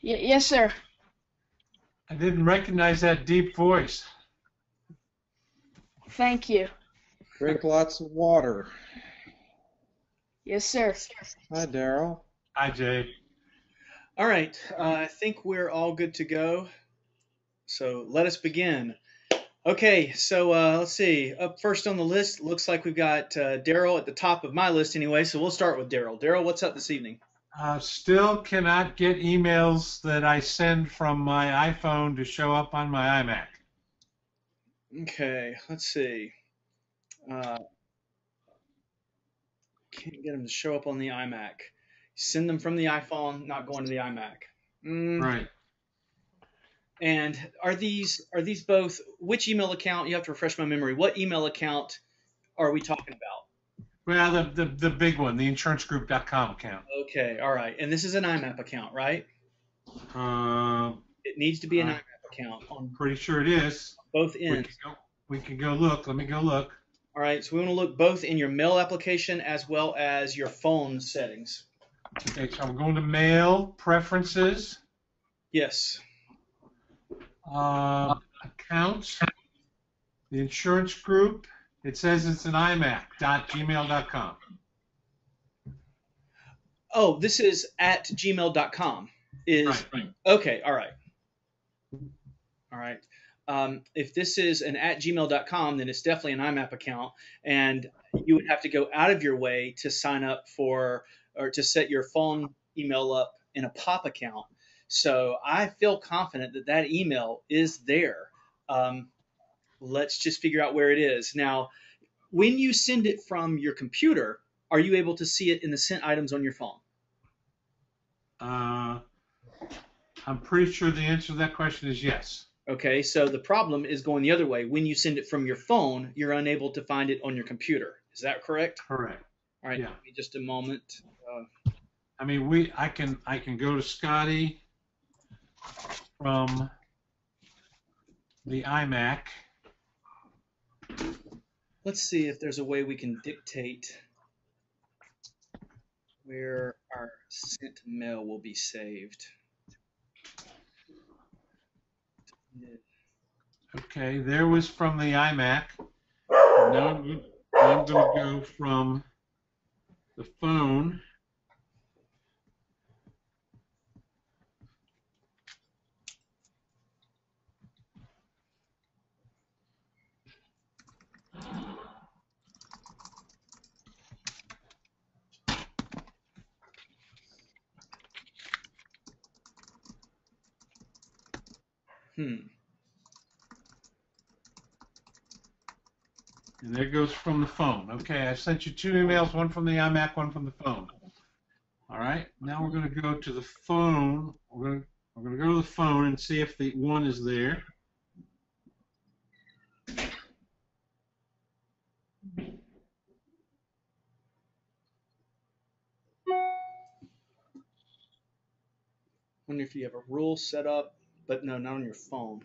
Yes, sir. I didn't recognize that deep voice. Thank you. Drink lots of water. Yes, sir. Hi, Daryl. Hi, Jay. All right, I think we're all good to go. So let us begin. Okay, so let's see. Up first on the list, looks like we've got Daryl at the top of my list anyway. So we'll start with Daryl. Daryl, what's up this evening? Still cannot get emails that I send from my iPhone to show up on my iMac. Okay, let's see. Uh, can't get them to show up on the iMac. Send them from the iPhone, not going to the iMac. Right. And are these both? Which email account? You have to refresh my memory. What email account are we talking about? Well, the big one, the insurancegroup.com account. Okay, all right. And this is an IMAP account, right? Uh, It needs to be an I'm IMAP account on pretty sure it is. both We ends. can go. We can go look. Let me go look. All right, so we want to look both in your mail application as well as your phone settings. Okay, so I'm going to Mail, Preferences, Yes. Accounts, the Insurance Group. It says it's an iMac.gmail.com. Oh, this is at gmail.com. Right. Okay, all right. All right. If this is an at gmail.com, then it's definitely an IMAP account, and you would have to go out of your way to sign up for or to set your phone email up in a POP account. So I feel confident that that email is there. Um, let's just figure out where it is. Now, when you send it from your computer, are you able to see it in the sent items on your phone? I'm pretty sure the answer to that question is yes. Okay, so the problem is going the other way. When you send it from your phone, you're unable to find it on your computer. Is that correct? Correct. All right, Yeah. give me just a moment. I mean, I can go to Scotty from the iMac. Let's see if there's a way we can dictate where our sent mail will be saved. Okay, there was from the iMac. Now I'm going to go from the phone. Hmm. And there goes from the phone. Okay, I sent you two emails, one from the iMac, one from the phone. All right, now we're going to go to the phone. We're going to go to the phone and see if the one is there. Wonder if you have a rule set up, but no, not on your phone.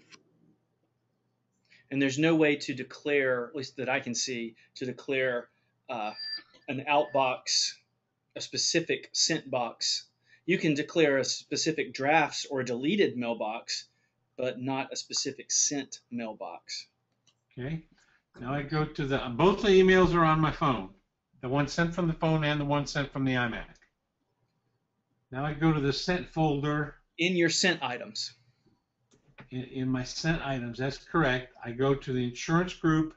And there's no way to declare, at least that I can see, to declare uh, an outbox, a specific sent box. You can declare a specific drafts or deleted mailbox, but not a specific sent mailbox. Okay, now I go to the, both the emails are on my phone. The one sent from the phone and the one sent from the iMac. Now I go to the sent folder. In your sent items. In my sent items, that's correct. I go to the Insurance Group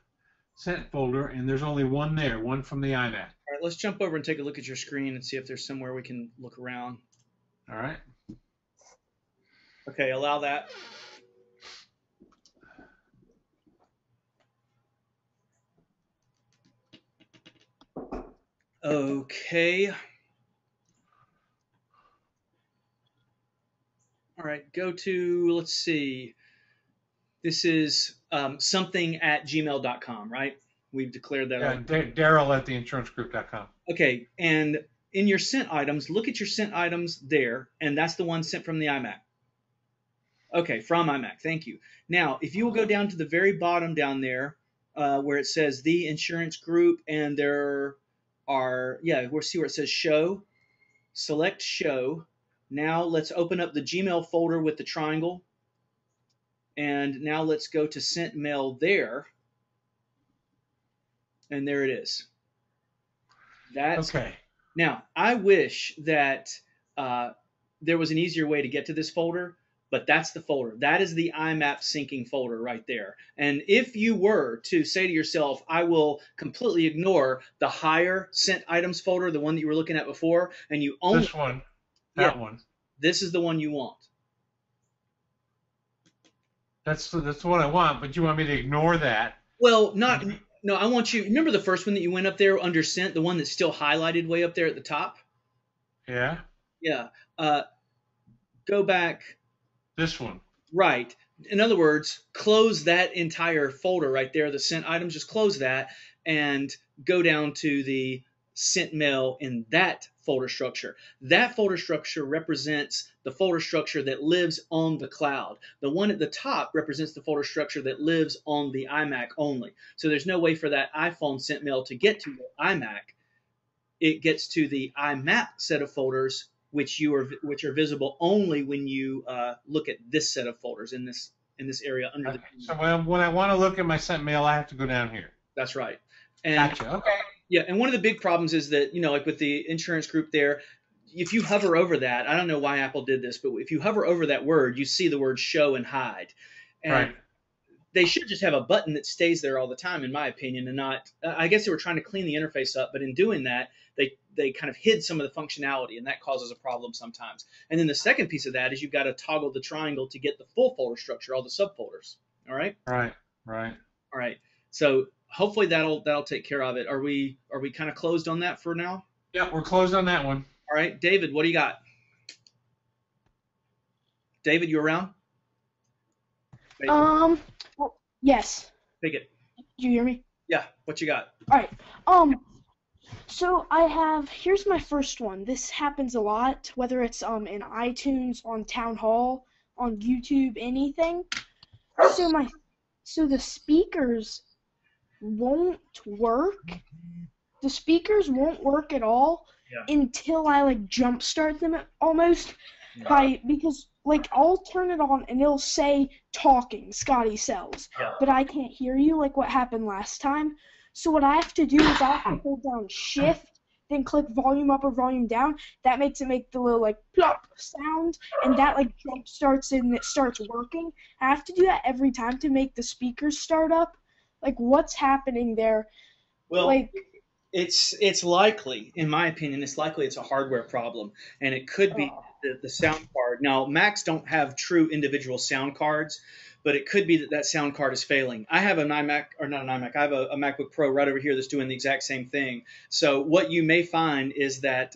sent folder, and there's only one there, one from the iMac. All right, let's jump over and take a look at your screen and see if there's somewhere we can look around. All right. Okay, allow that. Okay. All right, go to, let's see. This is something at gmail.com, right? We've declared that. Yeah, Daryl at theinsurancegroup.com. Okay, and in your sent items, look at your sent items there, and that's the one sent from the iMac. Okay, from iMac, thank you. Now, if you will go down to the very bottom down there, where it says the insurance group, and there are, yeah, we'll see where it says show, select show. Now let's open up the Gmail folder with the triangle. And now let's go to sent mail there. And there it is. That's Okay. Now, I wish that there was an easier way to get to this folder, but that's the folder. That is the IMAP syncing folder right there. And if you were to say to yourself, I will completely ignore the higher sent items folder, the one that you were looking at before, and you only This one. That one. this is the one you want. That's what I want, but you want me to ignore that? Well, no, I want you, remember the first one that you went up there under sent, the one that's still highlighted way up there at the top? Yeah. Yeah. Go back. This one. Right. In other words, close that entire folder right there, the sent items, just close that and go down to the sent mail in that folder structure. That folder structure represents the folder structure that lives on the cloud. The one at the top represents the folder structure that lives on the iMac only. So there's no way for that iPhone sent mail to get to your iMac. It gets to the IMAP set of folders, which are visible only when you look at this set of folders in this area under the. So when I want to look at my sent mail, I have to go down here. That's right. And Gotcha. Okay. yeah, and one of the big problems is that, like with the insurance group there, if you hover over that, I don't know why Apple did this, but if you hover over that word, you see the word show and hide. And Right. they should just have a button that stays there all the time, in my opinion, and not. I guess they were trying to clean the interface up, but in doing that, they kind of hid some of the functionality, and that causes a problem sometimes. And then the second piece of that is you've got to toggle the triangle to get the full folder structure, all the subfolders. All right. Right. Right. All right. So hopefully that'll take care of it. Are we kind of closed on that for now? Yeah, we're closed on that one. All right, David, what do you got? David, you around? Well, yes. Take it. Do you hear me? Yeah, what you got? All right. So here's my first one. This happens a lot, whether it's in iTunes, on Town Hall, on YouTube, anything. So the speakers won't work. The speakers won't work at all until I jumpstart them almost because I'll turn it on and it'll say talking, Scotty Sells, but I can't hear you like what happened last time. So what I have to do is I have to hold down Shift, then click volume up or volume down. That makes it make the little plop sound, and that jump starts and it starts working. I have to do that every time to make the speakers start up. What's happening there? Well, it's likely, in my opinion, it's a hardware problem, and it could be the sound card. Now, Macs don't have true individual sound cards, but it could be that sound card is failing. I have an iMac, or not an iMac, I have a MacBook Pro right over here that's doing the exact same thing. So what you may find is that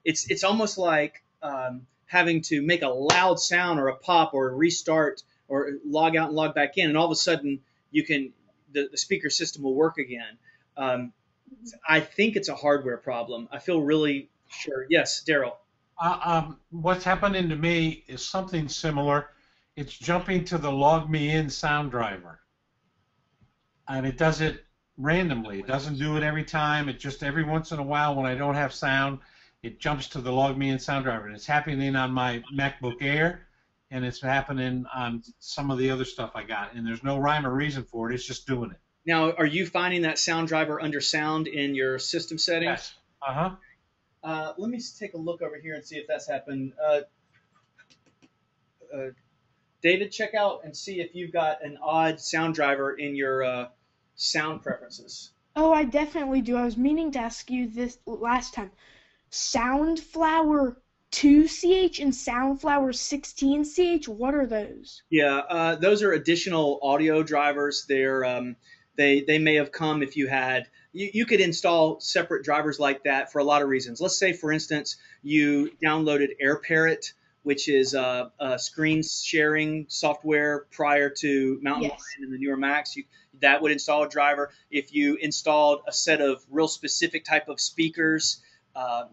it's almost like having to make a loud sound or a pop or restart or log out and log back in, and all of a sudden the speaker system will work again. I think it's a hardware problem. I feel really sure. Yes, Daryl. What's happening to me is something similar. It's jumping to the log me in sound driver. And it does it randomly. It doesn't do it every time. It just every once in a while when I don't have sound, it jumps to the log me in sound driver. And it's happening on my MacBook Air, and it's happening on some of the other stuff I got. And there's no rhyme or reason for it. It's just doing it. Now, are you finding that sound driver under sound in your system settings? Yes. Uh-huh. Let me take a look over here and see if that's happened. David, check out and see if you've got an odd sound driver in your sound preferences. Oh, I definitely do. I was meaning to ask you this last time. Soundflower 2CH and Soundflower 16CH, what are those? Yeah, those are additional audio drivers. They may have come if you had. You could install separate drivers like that for a lot of reasons. Let's say, for instance, you downloaded AirParrot, which is a screen sharing software prior to Mountain Lion and the newer Macs. That would install a driver. If you installed a set of real specific type of speakers,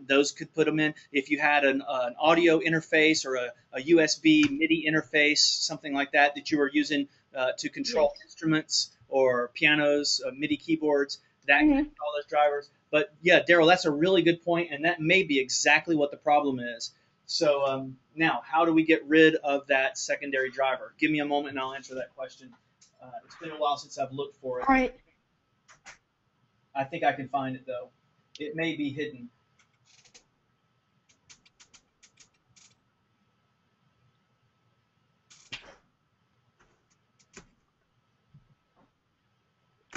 those could put them in. If you had an audio interface or a USB MIDI interface, something like that you were using to control instruments or pianos, MIDI keyboards, that can install those drivers. But yeah, Daryl, that's a really good point, and that may be exactly what the problem is. So now, how do we get rid of that secondary driver? Give me a moment and I'll answer that question. It's been a while since I've looked for it. All right. I think I can find it though. It may be hidden.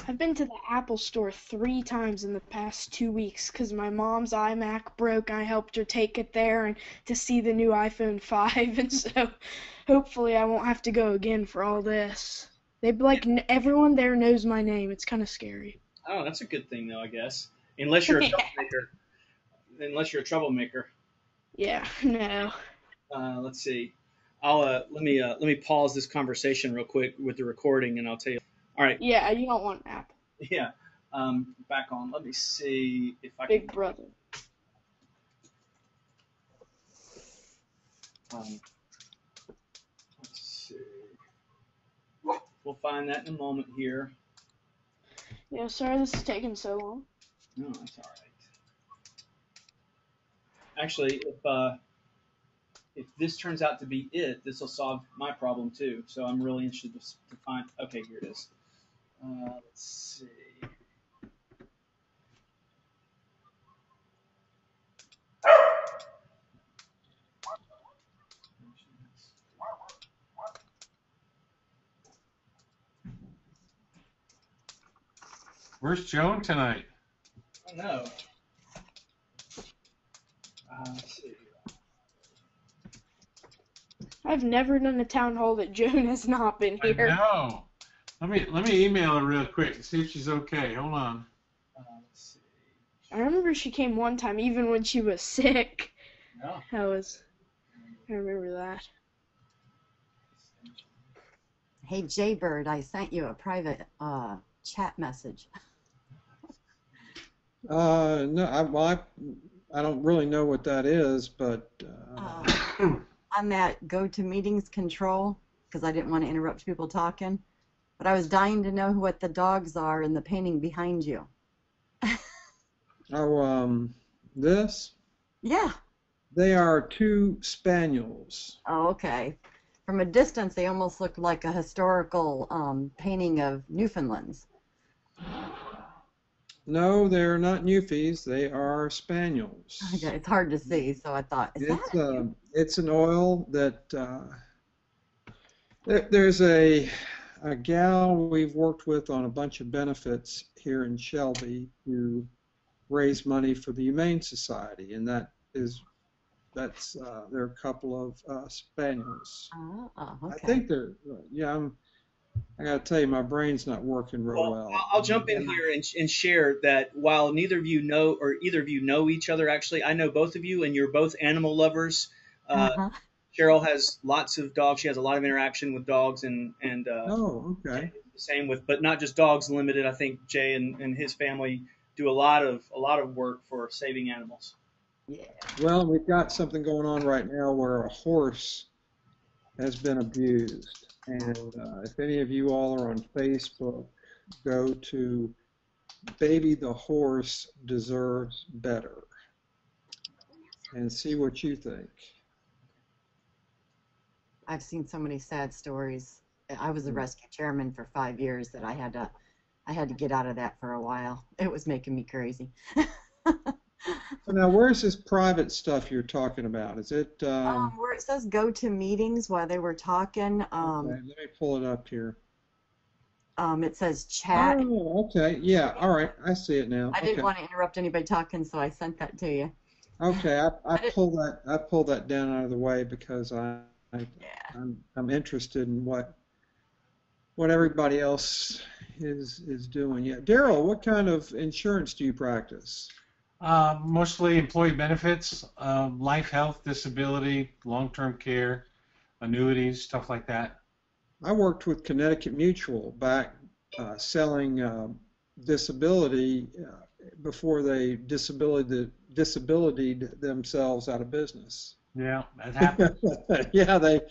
I've been to the Apple store 3 times in the past 2 weeks because my mom's iMac broke. I helped her take it there and to see the new iPhone 5, and so hopefully I won't have to go again for all this. Everyone there knows my name. It's kind of scary. Oh, that's a good thing though, I guess. Unless you're a troublemaker. Unless you're a troublemaker. Yeah, no. Let's see. Let me pause this conversation real quick with the recording, and I'll tell you. All right. Yeah, you don't want an Apple. Yeah. Back on. Let me see if I Big can. brother. Let's see. We'll find that in a moment here. Yeah, sorry this is taking so long. No, that's all right. Actually, if this turns out to be it, this will solve my problem too. So I'm really interested to find. Okay, here it is. Let's see. Where's Joan tonight? Oh no. Let's see. I've never done a town hall that Joan has not been here. I know. Let me email her real quick and see if she's okay. Hold on. Let's see. I remember she came one time, even when she was sick. No. I remember that. Hey, Jaybird, I sent you a private chat message. No, I don't really know what that is, but On that GoToMeetings control, because I didn't want to interrupt people talking, but I was dying to know what the dogs are in the painting behind you. this? Yeah. They are 2 spaniels. Oh, okay. From a distance, they almost looked like a historical painting of Newfoundlands. No, they're not Newfies. They are spaniels. Okay, it's hard to see, so I thought, It's an oil that there's a gal we've worked with on a bunch of benefits here in Shelby to raise money for the Humane Society, and that's there are a couple of spaniels. okay. I think they're I gotta tell you, my brain's not working real well. I'll jump in here and share that while neither of you know, or either of you know each other, actually, I know both of you, and you're both animal lovers. Cheryl has lots of dogs. She has a lot of interaction with dogs, and Oh, okay. same with, but not just Dogs Limited. I think Jay and his family do a lot of work for saving animals. Yeah. Well, we've got something going on right now where a horse has been abused. And if any of you all are on Facebook, go to Baby the Horse Deserves Better and see what you think. I've seen so many sad stories. I was a rescue chairman for 5 years that I had to get out of that for a while. It was making me crazy. So now, where's this private stuff you're talking about? Is it? Where it says GoToMeetings while they were talking. Okay, let me pull it up here. It says chat. Oh, okay. Yeah. All right. I see it now. I didn't want to interrupt anybody talking, so I sent that to you. Okay. I pulled that down out of the way because I'm interested in what everybody else is doing. Yeah. Daryl, what kind of insurance do you practice? Mostly employee benefits, life, health, disability, long-term care, annuities, stuff like that. I worked with Connecticut Mutual back selling disability before they disabilitied themselves out of business. Yeah, that happens. Yeah, the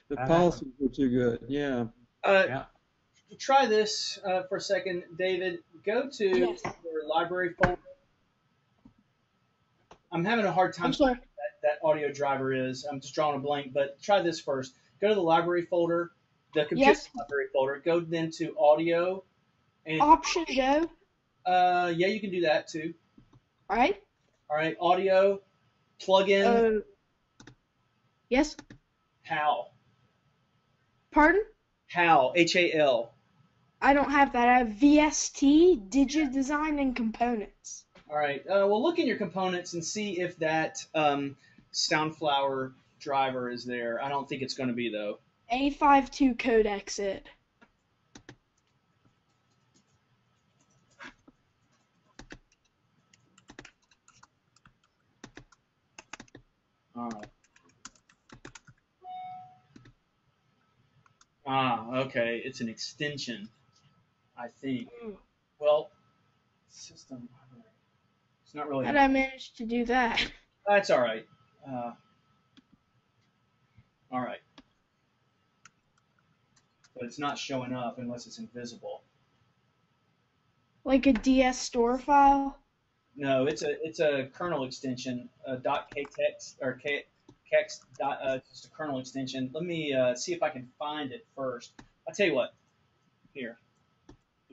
That policies were too good. Yeah. Yeah. Try this for a second, David. Go to Yes. your library folder. I'm having a hard time I'm sorry. finding that that audio driver is. I'm just drawing a blank, but try this first. Go to the library folder, the computer Yes. library folder. Go then to audio, and Option go. yeah, you can do that too. All right. All right, audio, plug in Yes. HAL. Pardon? HAL, HAL. I don't have that. I have VST, Digit Design, and Components. All right. Well, look in your components and see if that Soundflower driver is there. I don't think it's going to be though. A52 codec it. All right. Ah, okay. It's an extension, I think. Well, system. It's not really. How did I manage to do that? That's all right. All right. But it's not showing up unless it's invisible. Like a DS store file? No, it's a kernel extension, .ktext or kex dot just a kernel extension. Let me see if I can find it first. I'll tell you what. Here,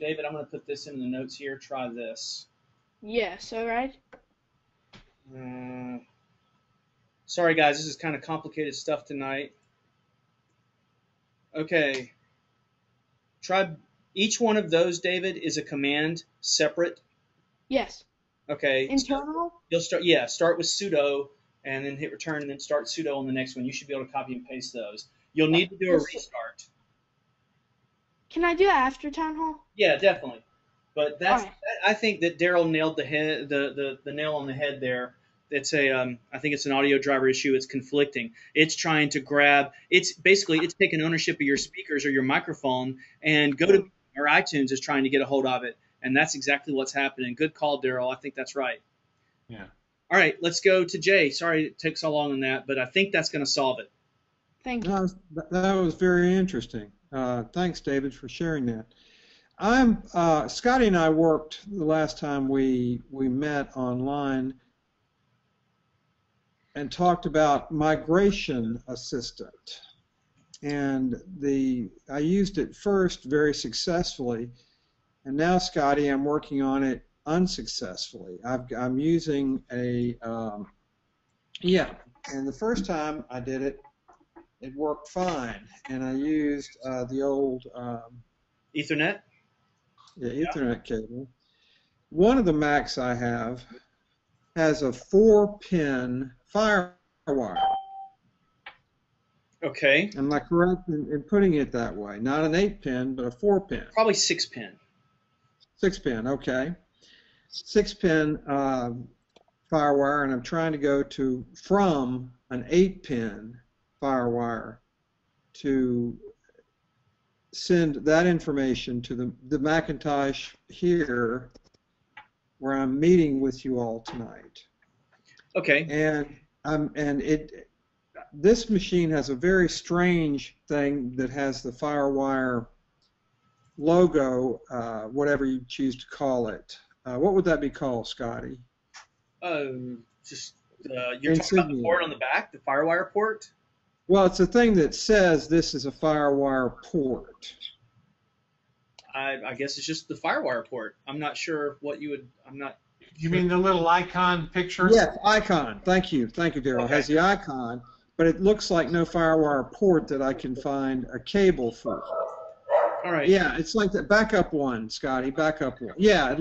David, I'm going to put this in the notes here. Try this. Yes, alright. Sorry, guys, this is kind of complicated stuff tonight. Okay. Try each one of those, David, is a command separate. Yes. Okay. Internal? You'll start with sudo and then hit return and then start sudo on the next one. You should be able to copy and paste those. You'll need to do a restart. Can I do it after Town Hall? Yeah, definitely. But Alright. I think that Daryl nailed the nail on the head there. It's I think it's an audio driver issue. It's conflicting. It's trying to grab. It's taking ownership of your speakers or your microphone and or iTunes is trying to get a hold of it. And that's exactly what's happening. Good call, Daryl. I think that's right. Yeah. All right, let's go to Jay. Sorry it took so long on that, but I think that's going to solve it. Thank you. That was very interesting. Thanks, David, for sharing that. Scotty and I worked the last time we met online and talked about Migration Assistant. And I used it first very successfully, and now, Scotty, I'm working on it unsuccessfully. I'm using and the first time I did it, it worked fine, and I used the old Ethernet? Ethernet cable. One of the Macs I have has a 4-pin FireWire. Okay. Am I correct in putting it that way? Not an 8-pin, but a 4-pin. Probably 6-pin. 6-pin, okay. 6-pin FireWire, and I'm trying to go from an 8-pin FireWire to send that information to the Macintosh here where I'm meeting with you all tonight. Okay. And this machine has a very strange thing that has the FireWire logo, whatever you choose to call it. What would that be called, Scotty? You're talking about the port on the back, the FireWire port? Well, it's a thing that says this is a FireWire port. I guess it's just the FireWire port. I'm not sure what you would. I'm not. You mean the little icon picture? Yes, icon. Thank you, Daryl. Okay. It has the icon, but it looks like no FireWire port that I can find a cable for. All right. Yeah, it's like the backup one, Scotty. Backup one. Yeah,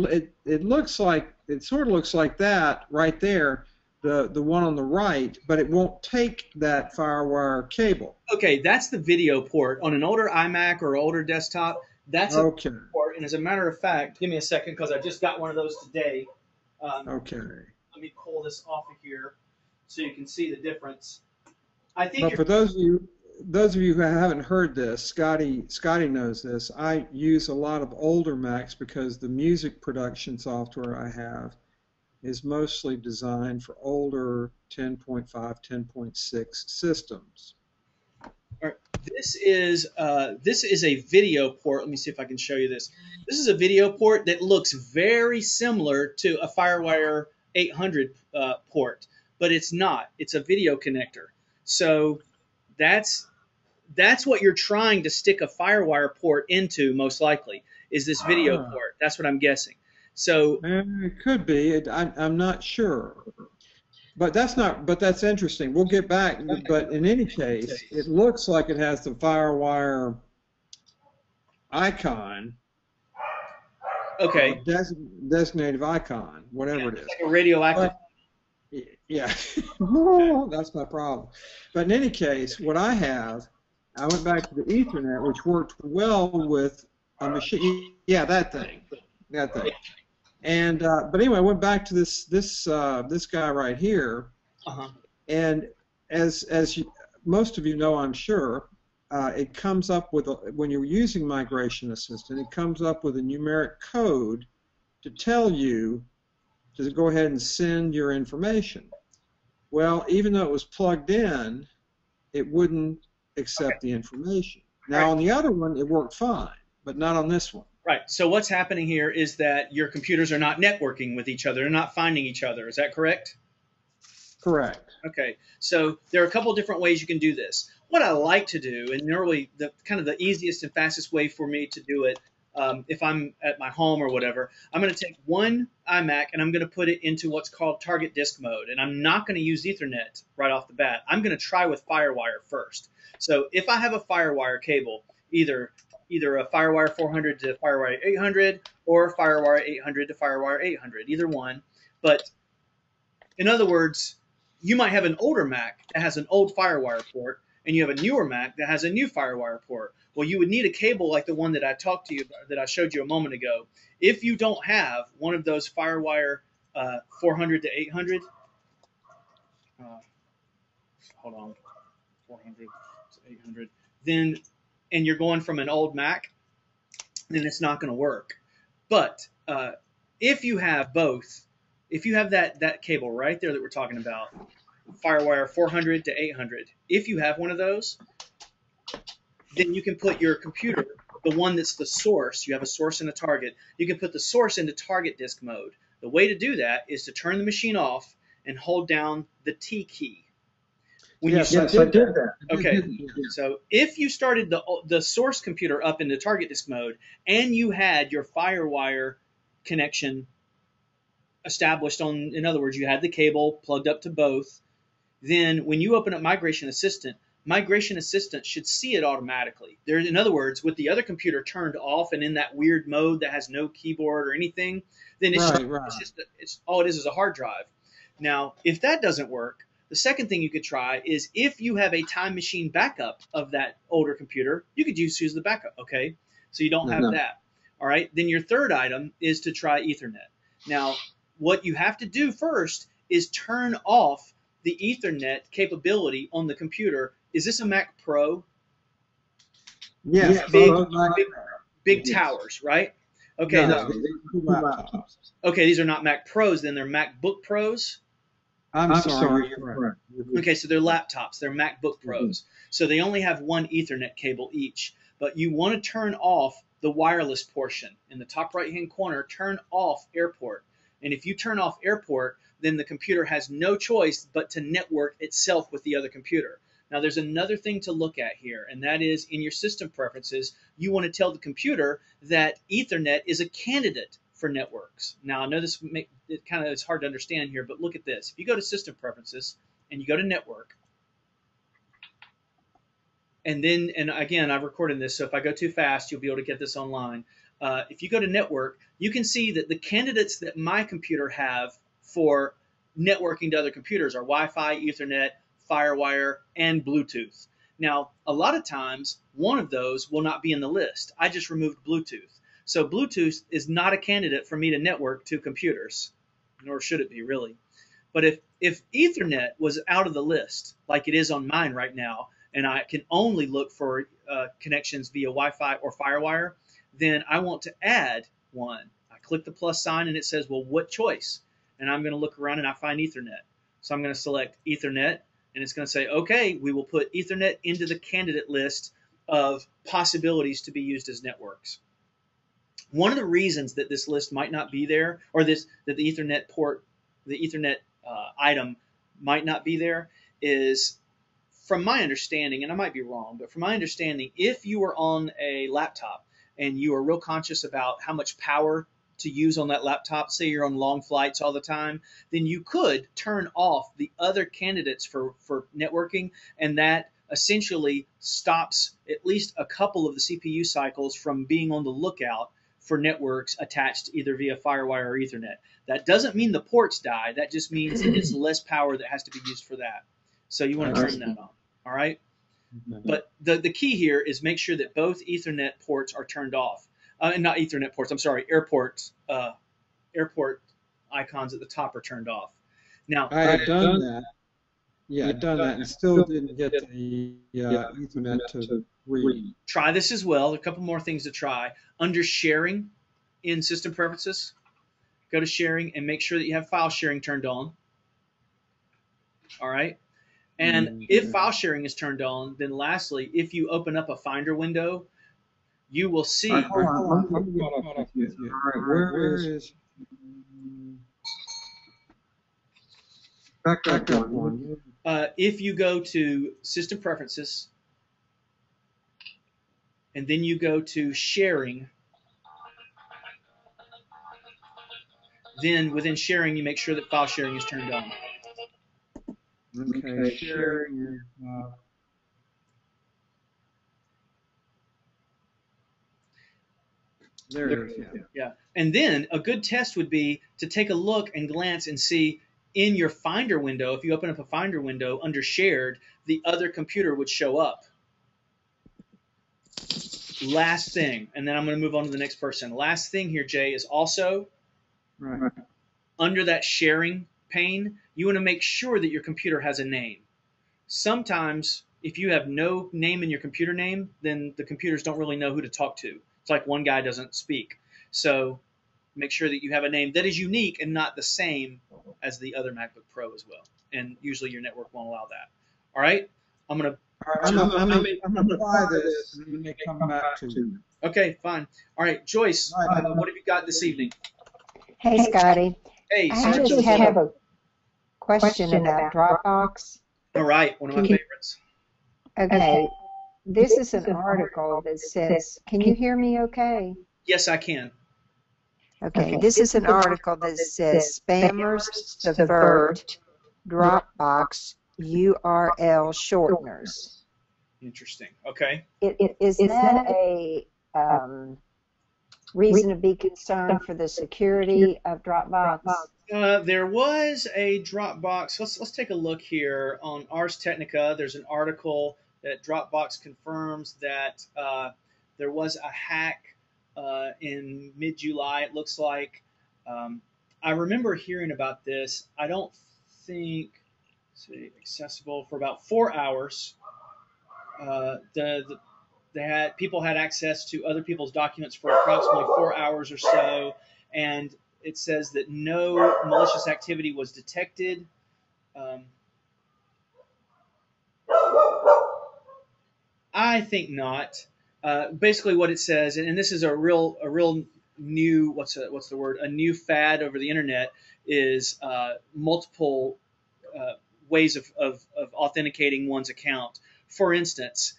it looks like it sort of looks like that right there, the one on the right, but it won't take that FireWire cable. Okay, that's the video port on an older iMac or older desktop. That's a port, and as a matter of fact, give me a second because I just got one of those today. Okay. Let me pull this off of here so you can see the difference. I think. But for those of you who haven't heard this, Scotty knows this. I use a lot of older Macs because the music production software I have is mostly designed for older 10.5, 10.6 systems. All right. This is a video port. Let me see if I can show you this. This is a video port that looks very similar to a FireWire 800 port, but it's not. It's a video connector. So that's what you're trying to stick a FireWire port into, most likely, is this video port. That's what I'm guessing. So It could be. I'm not sure. But that's interesting. We'll get back. But in any case, it looks like it has the FireWire icon. okay, Designated icon, whatever it is. like a radioactive. Yeah, that's my problem. But in any case, what I went back to the Ethernet, which worked well with a machine. Yeah, that thing. And but anyway, I went back to this guy right here, and as most of you know, I'm sure, it comes up with when you're using Migration Assistant, it comes up with a numeric code to tell you to go ahead and send your information. Well, even though it was plugged in, it wouldn't accept the information. Now on the other one, it worked fine, but not on this one. Right. So what's happening here is that your computers are not networking with each other. They're not finding each other. Is that correct? Correct. Okay. So there are a couple of different ways you can do this. What I like to do, and normally the easiest and fastest way for me to do it, if I'm at my home or whatever, I'm going to take one iMac and I'm going to put it into what's called target disk mode. And I'm not going to use Ethernet right off the bat. I'm going to try with FireWire first. So if I have a FireWire cable, either a FireWire 400 to FireWire 800 or FireWire 800 to FireWire 800, either one. But in other words, you might have an older Mac that has an old FireWire port, and you have a newer Mac that has a new FireWire port. Well, you would need a cable like the one that I talked to you about, that I showed you a moment ago. If you don't have one of those FireWire 400 to 800, hold on, 400 to 800, then, and you're going from an old Mac, then it's not going to work. But if you have both, if you have that cable right there that we're talking about, FireWire 400 to 800, if you have one of those, then you can put your computer, the one that's the source, you have a source and a target, you can put the source into target disk mode. The way to do that is to turn the machine off and hold down the T key. Yes, I did that. Okay, so if you started the source computer up into target disk mode and you had your FireWire connection established on, in other words, you had the cable plugged up to both, then when you open up Migration Assistant should see it automatically. There, in other words, with the other computer turned off and in that weird mode that has no keyboard or anything, then it's all it is a hard drive. Now, if that doesn't work, the second thing you could try is if you have a time machine backup of that older computer, you could use the backup, okay? So you don't have that. All right, then your third item is to try Ethernet. Now, what you have to do first is turn off the Ethernet capability on the computer. Is this a Mac Pro? Yes. Big towers, right? Okay. Okay, these are not Mac Pros, then they're MacBook Pros. I'm sorry, you're correct. Okay, so they're laptops. They're MacBook Pros. So they only have one Ethernet cable each. But you want to turn off the wireless portion. In the top right-hand corner, turn off Airport. And if you turn off Airport, then the computer has no choice but to network itself with the other computer. Now, there's another thing to look at here, and that is in your system preferences, you want to tell the computer that Ethernet is a candidate for networks. Now, I know it kind of is hard to understand here, but look at this. If you go to System Preferences and you go to Network, and again, I've recorded this, so if I go too fast, you'll be able to get this online. If you go to Network, you can see that the candidates that my computer have for networking to other computers are Wi-Fi, Ethernet, FireWire, and Bluetooth. Now, a lot of times, one of those will not be in the list. I just removed Bluetooth. So Bluetooth is not a candidate for me to network to computers, nor should it be really. But if Ethernet was out of the list, like it is on mine right now, and I can only look for connections via Wi-Fi or FireWire, then I want to add one. I click the plus sign and it says, well, what choice? And I'm going to look around and I find Ethernet. So I'm going to select Ethernet, and it's going to say, okay, we will put Ethernet into the candidate list of possibilities to be used as networks. One of the reasons that this list might not be there, or that the Ethernet port, the Ethernet item might not be there is, from my understanding, and I might be wrong, but from my understanding, if you are on a laptop and you are real conscious about how much power to use on that laptop, say you're on long flights all the time, then you could turn off the other candidates for networking, and that essentially stops at least a couple of the CPU cycles from being on the lookout for networks attached either via FireWire or Ethernet. That doesn't mean the ports die. That just means it's less power that has to be used for that. So you want to turn that on. All right. But the key here is make sure that both Ethernet ports are turned off. And not Ethernet ports, I'm sorry, airport icons at the top are turned off. Now, I had done that. Yeah, I'd done that and still didn't get the Ethernet to read. Try this as well. A couple more things to try. Under sharing in system preferences, go to sharing and make sure that you have file sharing turned on. All right. And if file sharing is turned on, then lastly, if you open up a Finder window, you will see. Hold on. Let me get up with you. All right, where is? Back up one. If you go to System Preferences, and then you go to Sharing, then within Sharing, you make sure that file sharing is turned on. Okay, sharing. There it is. Yeah. And then a good test would be to take a look and glance and see in your Finder window, if you open up a Finder window under Shared, the other computer would show up. Last thing, and then I'm going to move on to the next person. Last thing here, Jay, is also under that sharing pane, you want to make sure that your computer has a name. Sometimes, if you have no name in your computer name, then the computers don't really know who to talk to. It's like one guy doesn't speak. So make sure that you have a name that is unique and not the same as the other MacBook Pro as well. And usually your network won't allow that. All right? I'm going to try this and we may come back to it. Okay, fine. All right, Joyce, what have you got this evening? Hey, Scotty. Hey, I just have a question about Dropbox. All right, one of my favorites. Okay, this is an article that says, can you hear me okay? Yes, I can. Okay, this is an article that says spammers subvert Dropbox URL shorteners. Interesting. Okay. Is that a reason to be concerned for the security of Dropbox? There was a Dropbox. Let's take a look here on Ars Technica. There's an article that Dropbox confirms that there was a hack in mid-July. It looks like. I remember hearing about this. I don't think. Let's see, accessible for about 4 hours. People had access to other people's documents for approximately 4 hours or so, and it says that no malicious activity was detected. I think not. Basically, what it says, and this is a real new a new fad over the internet, is multiple ways of authenticating one's account. For instance,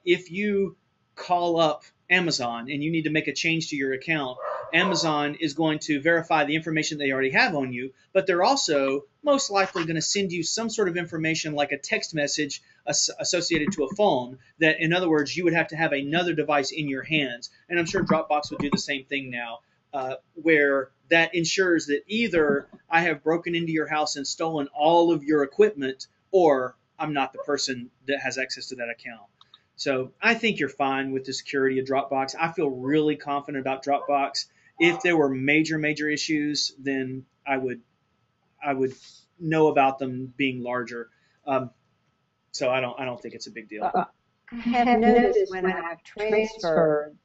if you call up Amazon and you need to make a change to your account, Amazon is going to verify the information they already have on you, but they're also most likely going to send you some sort of information like a text message associated to a phone that, in other words, you would have to have another device in your hands. And I'm sure Dropbox would do the same thing now, where that ensures that either I have broken into your house and stolen all of your equipment, or I'm not the person that has access to that account. So I think you're fine with the security of Dropbox. I feel really confident about Dropbox. If there were major issues, then I would know about them being larger. So I don't think it's a big deal. I have noticed when I've transferred,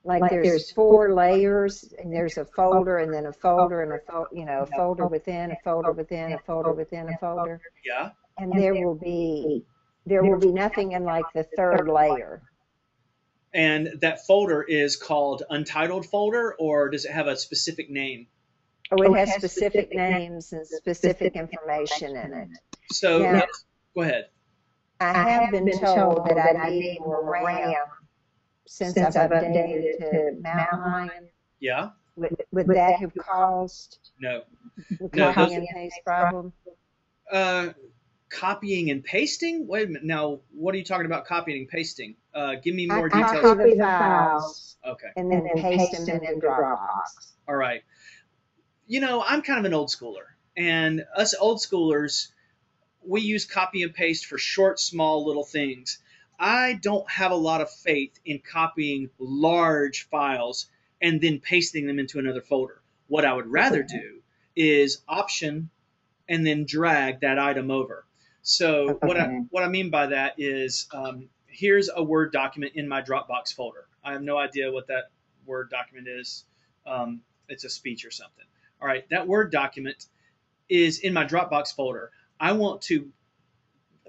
like there's 4 layers, and there's a folder, and then a folder, and a folder within a folder within a folder within a folder. Yeah. And there will be nothing in like the 3rd layer. And that folder is called Untitled folder, or does it have a specific name? Oh, it has specific names and specific information in it. So Now, notice, go ahead. I have been told that I need more RAM since I've updated to Mountain Lion. Yeah. Would that have caused No. the No, copy and paste problem? Copying and pasting? Wait a minute. Now, what are you talking about copying and pasting? Give me more I details. copy the files Okay. and then paste them into Dropbox. All right. You know, I'm kind of an old schooler, and us old schoolers, we use copy and paste for short, small little things. I don't have a lot of faith in copying large files and then pasting them into another folder. What I would rather do is option and then drag that item over. So what I mean by that is here's a Word document in my Dropbox folder. I have no idea what that Word document is. It's a speech or something. All right, that Word document is in my Dropbox folder. I want to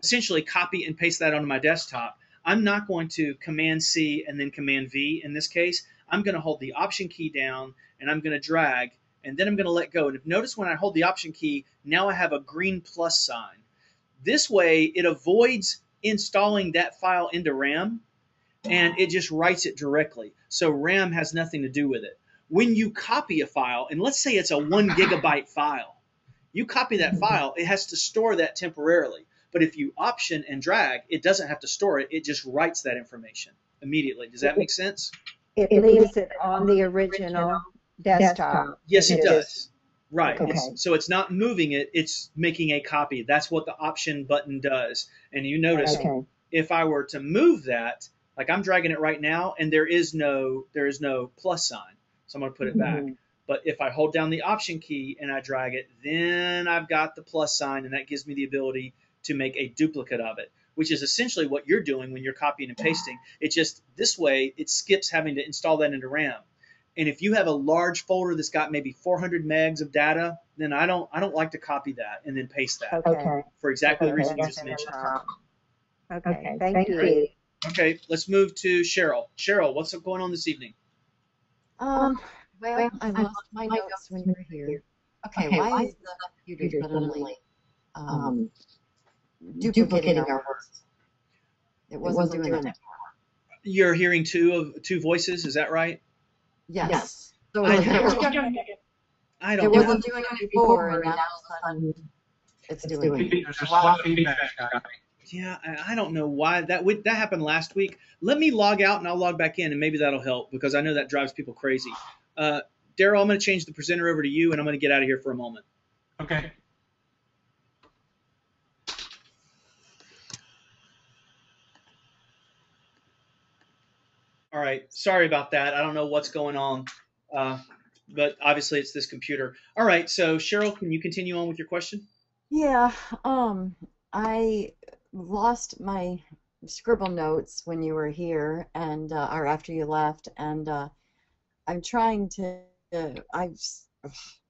essentially copy and paste that onto my desktop. I'm not going to Command C and then Command V in this case. I'm going to hold the Option key down and I'm going to drag and then I'm going to let go. And if notice when I hold the Option key, now I have a green plus sign. This way it avoids installing that file into RAM and it just writes it directly. So RAM has nothing to do with it. When you copy a file, and let's say it's a 1 gigabyte file, you copy that file, it has to store that temporarily. But if you option and drag, it doesn't have to store it. It just writes that information immediately. Does that make sense? It leaves it on the original desktop. Yes, it does. Right. Okay. So it's not moving it, it's making a copy. That's what the option button does. And you notice if I were to move that, like I'm dragging it right now, and there is no plus sign. So I'm going to put it back. But if I hold down the Option key and I drag it, then I've got the plus sign, and that gives me the ability to make a duplicate of it, which is essentially what you're doing when you're copying and pasting. It just, this way, it skips having to install that into RAM. And if you have a large folder that's got maybe 400 megs of data, then I don't like to copy that and then paste that for exactly the reason you just mentioned. Okay, thank you. Okay, let's move to Cheryl. Cheryl, what's going on this evening? Well, I lost my notes when you were here. Okay, why is the computer suddenly duplicating our words? It wasn't doing that. You're hearing two voices, is that right? Yes. So I it don't know. wasn't doing it before, and now all of a sudden it's doing it. There's a lot of feedback. Yeah, I don't know why that happened last week. Let me log out and I'll log back in, and maybe that'll help because I know that drives people crazy. Daryl, I'm going to change the presenter over to you, and I'm going to get out of here for a moment. Okay. All right. Sorry about that. I don't know what's going on, but obviously it's this computer. All right. So Cheryl, can you continue on with your question? Yeah. I lost my scribble notes when you were here, and or after you left, and I'm trying to. I've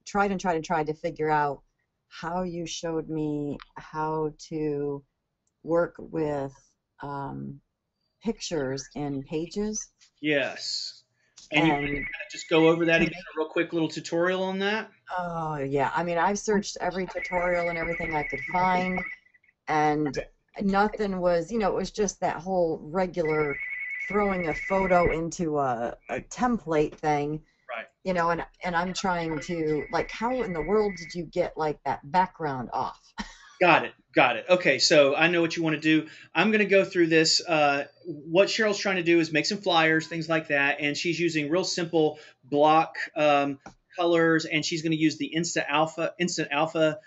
tried to figure out how you showed me how to work with pictures in Pages. Yes. And you can just go over that again, a real quick little tutorial on that? Oh, yeah. I mean, I've searched every tutorial and everything I could find, and nothing was, it was just that whole regular throwing a photo into a template thing. Right. And I'm trying to, like, how in the world did you get, like, that background off? Got it. Okay, so I know what you want to do. I'm going to go through this. What Cheryl's trying to do is make some flyers, things like that, and she's using real simple block colors, and she's going to use the Instant Alpha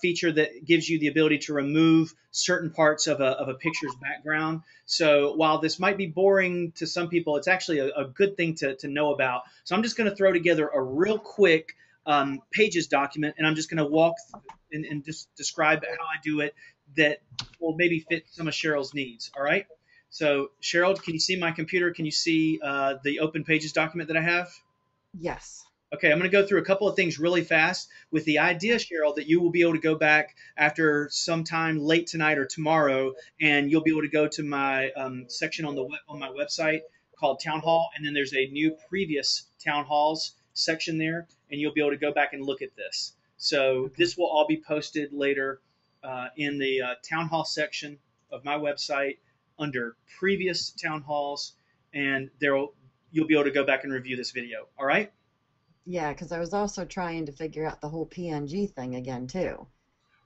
feature that gives you the ability to remove certain parts of a picture's background. So while this might be boring to some people, it's actually a good thing to know about. So I'm just going to throw together a real quick Pages document, and I'm just going to walk and just describe how I do it that will maybe fit some of Cheryl's needs. All right. So Cheryl, can you see my computer? Can you see the open Pages document that I have? Yes. Okay, I'm going to go through a couple of things really fast with the idea, Cheryl, that you will be able to go back after sometime late tonight or tomorrow, and you'll be able to go to my section on my website called Town Hall, and then there's a new previous Town Halls section there, and you'll be able to go back and look at this. So this will all be posted later in the town hall section of my website under previous town halls, and you'll be able to go back and review this video. All right? Yeah, because I was also trying to figure out the whole PNG thing again too.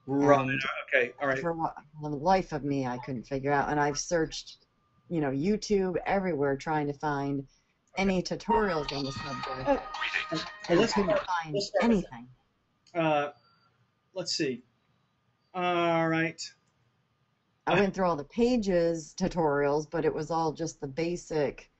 Right. And Okay. All right. for what the life of me, I couldn't figure out. And I've searched, YouTube everywhere trying to find any tutorials on the subject, Oh, and I let's couldn't start- find let's start with anything. Let's see. All right. I went through all the pages tutorials, but it was all just the basic.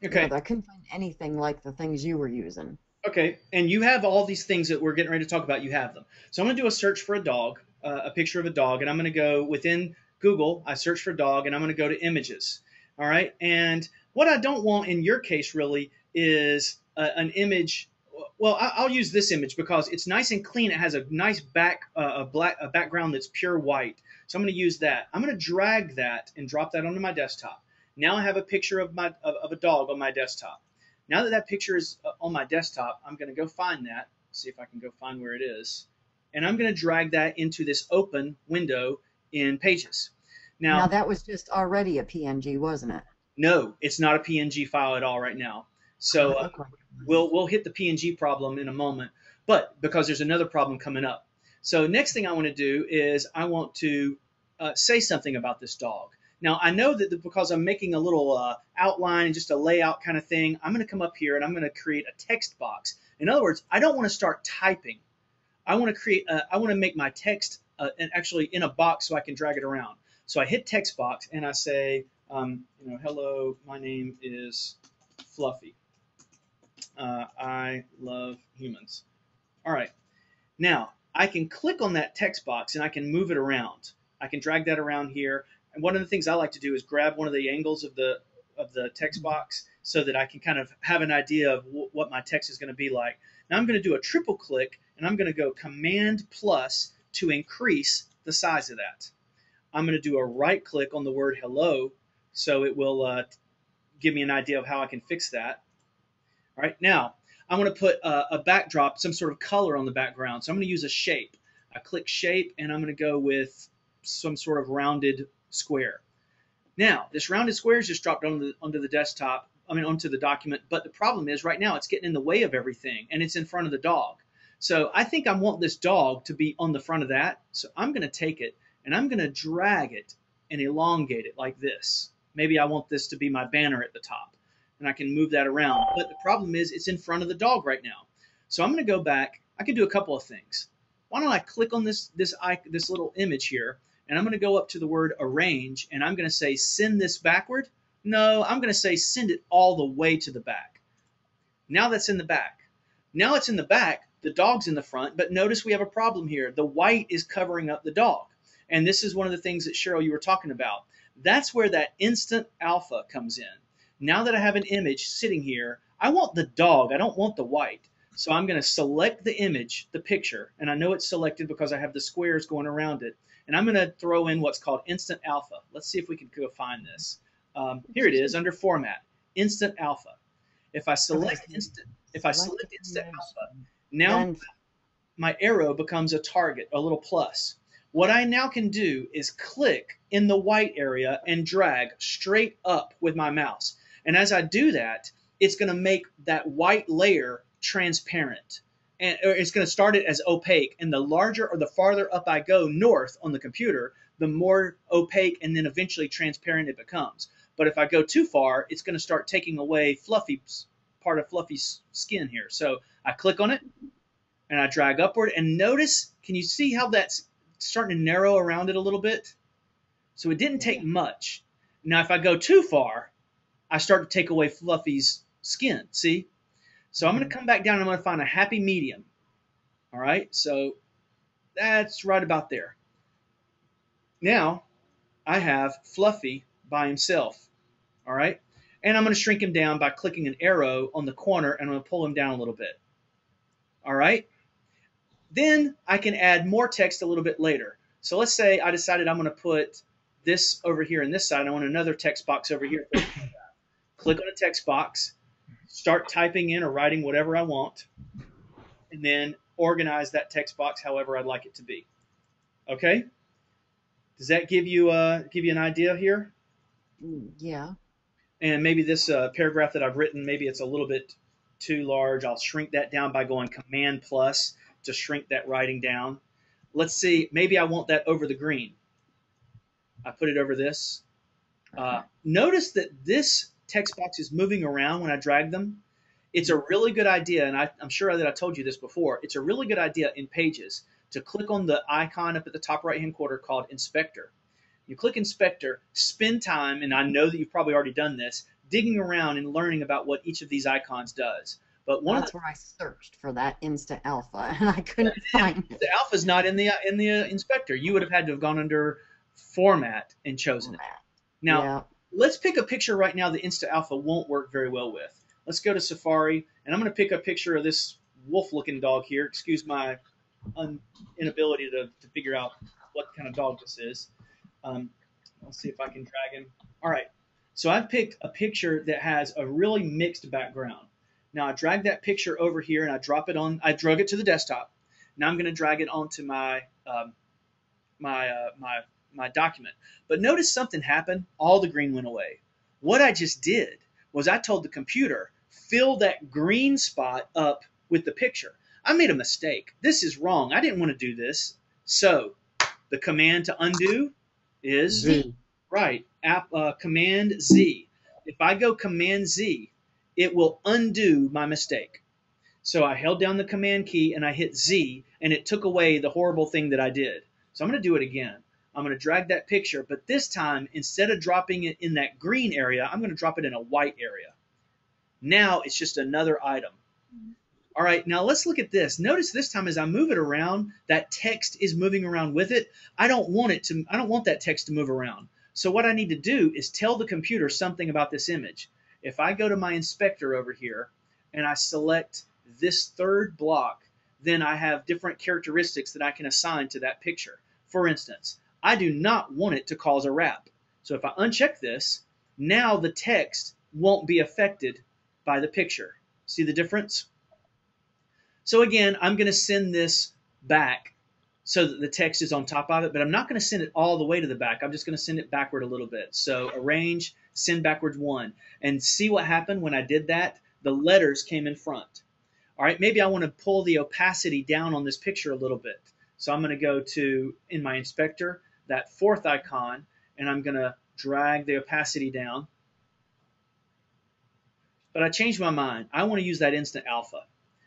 Okay. I couldn't find anything like the things you were using. Okay, and you have all these things that we're getting ready to talk about. You have them. So I'm going to do a search for a dog, a picture of a dog, and I'm going to go within Google. I search for dog, and I'm going to go to images. All right, and what I don't want in your case really is an image. Well, I'll use this image because it's nice and clean. It has a nice a background that's pure white. So I'm going to use that. I'm going to drag that and drop that onto my desktop. Now I have a picture of a dog on my desktop. Now that that picture is on my desktop, I'm going to go find that, see if I can go find where it is, and I'm going to drag that into this open window in Pages. Now that was just already a PNG, wasn't it? No, it's not a PNG file at all right now. So Okay. we'll hit the PNG problem in a moment, but because there's another problem coming up. So next thing I want to do is I want to say something about this dog. Now, I know that because I'm making a little outline, just a layout kind of thing, I'm going to come up here and I'm going to create a text box. In other words, I don't want to start typing. I want to make my text actually in a box so I can drag it around. So I hit text box and I say, hello, my name is Fluffy. I love humans. All right. Now, I can click on that text box and I can move it around. I can drag that around here. And one of the things I like to do is grab one of the angles of the text box so that I can kind of have an idea of what my text is going to be like. Now I'm going to do a triple click and I'm going to go Command plus to increase the size of that. I'm going to do a right click on the word hello so it will give me an idea of how I can fix that. All right, now I want to put a backdrop, some sort of color on the background. So I'm going to use a shape. I click shape and I'm going to go with some sort of rounded square. Now, this rounded square is just dropped onto the desktop, onto the document, but the problem is right now it's getting in the way of everything and it's in front of the dog. So I think I want this dog to be on the front of that. So I'm going to take it and I'm going to drag it and elongate it like this. Maybe I want this to be my banner at the top and I can move that around. But the problem is it's in front of the dog right now. So I'm going to go back. I can do a couple of things. Why don't I click on this little image here, and I'm going to go up to the word arrange, and I'm going to say send this backward. No, I'm going to say send it all the way to the back. Now that's in the back. Now it's in the back, the dog's in the front, but notice we have a problem here. The white is covering up the dog. And this is one of the things that Cheryl, you were talking about. That's where that instant alpha comes in. Now that I have an image sitting here, I want the dog, I don't want the white. So I'm going to select the image, the picture, and I know it's selected because I have the squares going around it. And I'm going to throw in what's called instant alpha. Let's see if we can go find this. Here it is under format, instant alpha. If I select instant alpha, now my arrow becomes a target, a little plus. What I now can do is click in the white area and drag straight up with my mouse. And as I do that, it's going to make that white layer transparent. And it's going to start it as opaque. And the larger or the farther up I go north on the computer, the more opaque and then eventually transparent it becomes. But if I go too far, it's going to start taking away part of Fluffy's skin here. So I click on it and I drag upward. And notice, can you see how that's starting to narrow around it a little bit? So it didn't take much. Now, if I go too far, I start to take away Fluffy's skin. See? So I'm going to come back down and I'm going to find a happy medium. All right? So that's right about there. Now I have Fluffy by himself. All right? And I'm going to shrink him down by clicking an arrow on the corner and I'm going to pull him down a little bit. All right? Then I can add more text a little bit later. So let's say I decided I'm going to put this over here on this side. I want another text box over here. Click on a text box, start typing in or writing whatever I want, and then organize that text box however I'd like it to be. Okay? Does that give you an idea here? Yeah. And maybe this paragraph that I've written, maybe it's a little bit too large. I'll shrink that down by going Command plus to shrink that writing down. Let's see, maybe I want that over the green. I put it over this. Notice that this text box is moving around when I drag them. It's a really good idea, and I'm sure that I told you this before. It's a really good idea in Pages to click on the icon up at the top right-hand corner called Inspector. You click Inspector, spend time, and I know that you've probably already done this, digging around and learning about what each of these icons does. But That's where I searched for that Insta Alpha, and I couldn't find it. The alpha's not in the inspector. You would have had to have gone under Format and chosen it. Now, Yeah. let's pick a picture right now that Insta Alpha won't work very well with. Let's go to Safari, and I'm going to pick a picture of this wolf-looking dog here. Excuse my inability to figure out what kind of dog this is. Let's see if I can drag him. All right. So I've picked a picture that has a really mixed background. Now I drag that picture over here and I drop it on. I drug it to the desktop. Now I'm going to drag it onto my my document. But notice something happened. All the green went away. What I just did was I told the computer, fill that green spot up with the picture. I made a mistake. This is wrong. I didn't want to do this. So the command to undo is Z. right. Command Z. If I go Command Z, it will undo my mistake. So I held down the Command key and I hit Z, and it took away the horrible thing that I did. So I'm going to do it again. I'm going to drag that picture, but this time, instead of dropping it in that green area, I'm going to drop it in a white area. Now it's just another item. All right, now let's look at this. Notice this time as I move it around, that text is moving around with it. I don't want that text to move around. So what I need to do is tell the computer something about this image. If I go to my inspector over here and I select this third block, then I have different characteristics that I can assign to that picture. For instance, I do not want it to cause a wrap. So if I uncheck this, now the text won't be affected by the picture. See the difference? So again, I'm going to send this back so that the text is on top of it, but I'm not going to send it all the way to the back. I'm just going to send it backward a little bit. So arrange, send backwards 1. And see what happened when I did that? The letters came in front. All right, maybe I want to pull the opacity down on this picture a little bit. So I'm going to go to, in my inspector, that fourth icon, and I'm going to drag the opacity down. But I changed my mind. I want to use that instant alpha.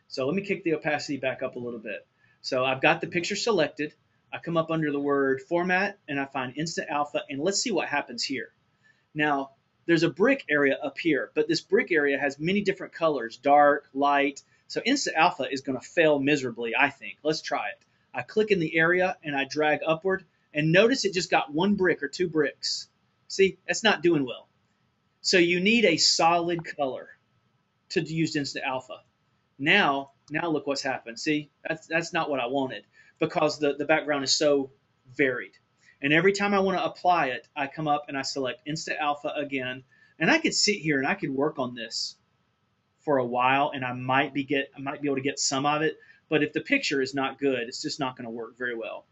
So let me kick the opacity back up a little bit. So I've got the picture selected. I come up under the word format and I find instant alpha, and let's see what happens here. Now, there's a brick area up here, but this brick area has many different colors, dark, light. So instant alpha is going to fail miserably, I think. Let's try it. I click in the area and I drag upward, and notice it just got 1 brick or 2 bricks. See, that's not doing well. So you need a solid color to use instant alpha. Now look what's happened. See, that's not what I wanted, because the background is so varied. And every time I want to apply it, I come up and I select Instant Alpha again. And I could sit here and I could work on this for a while, and I might be able to get some of it. But if the picture is not good, it's just not going to work very well.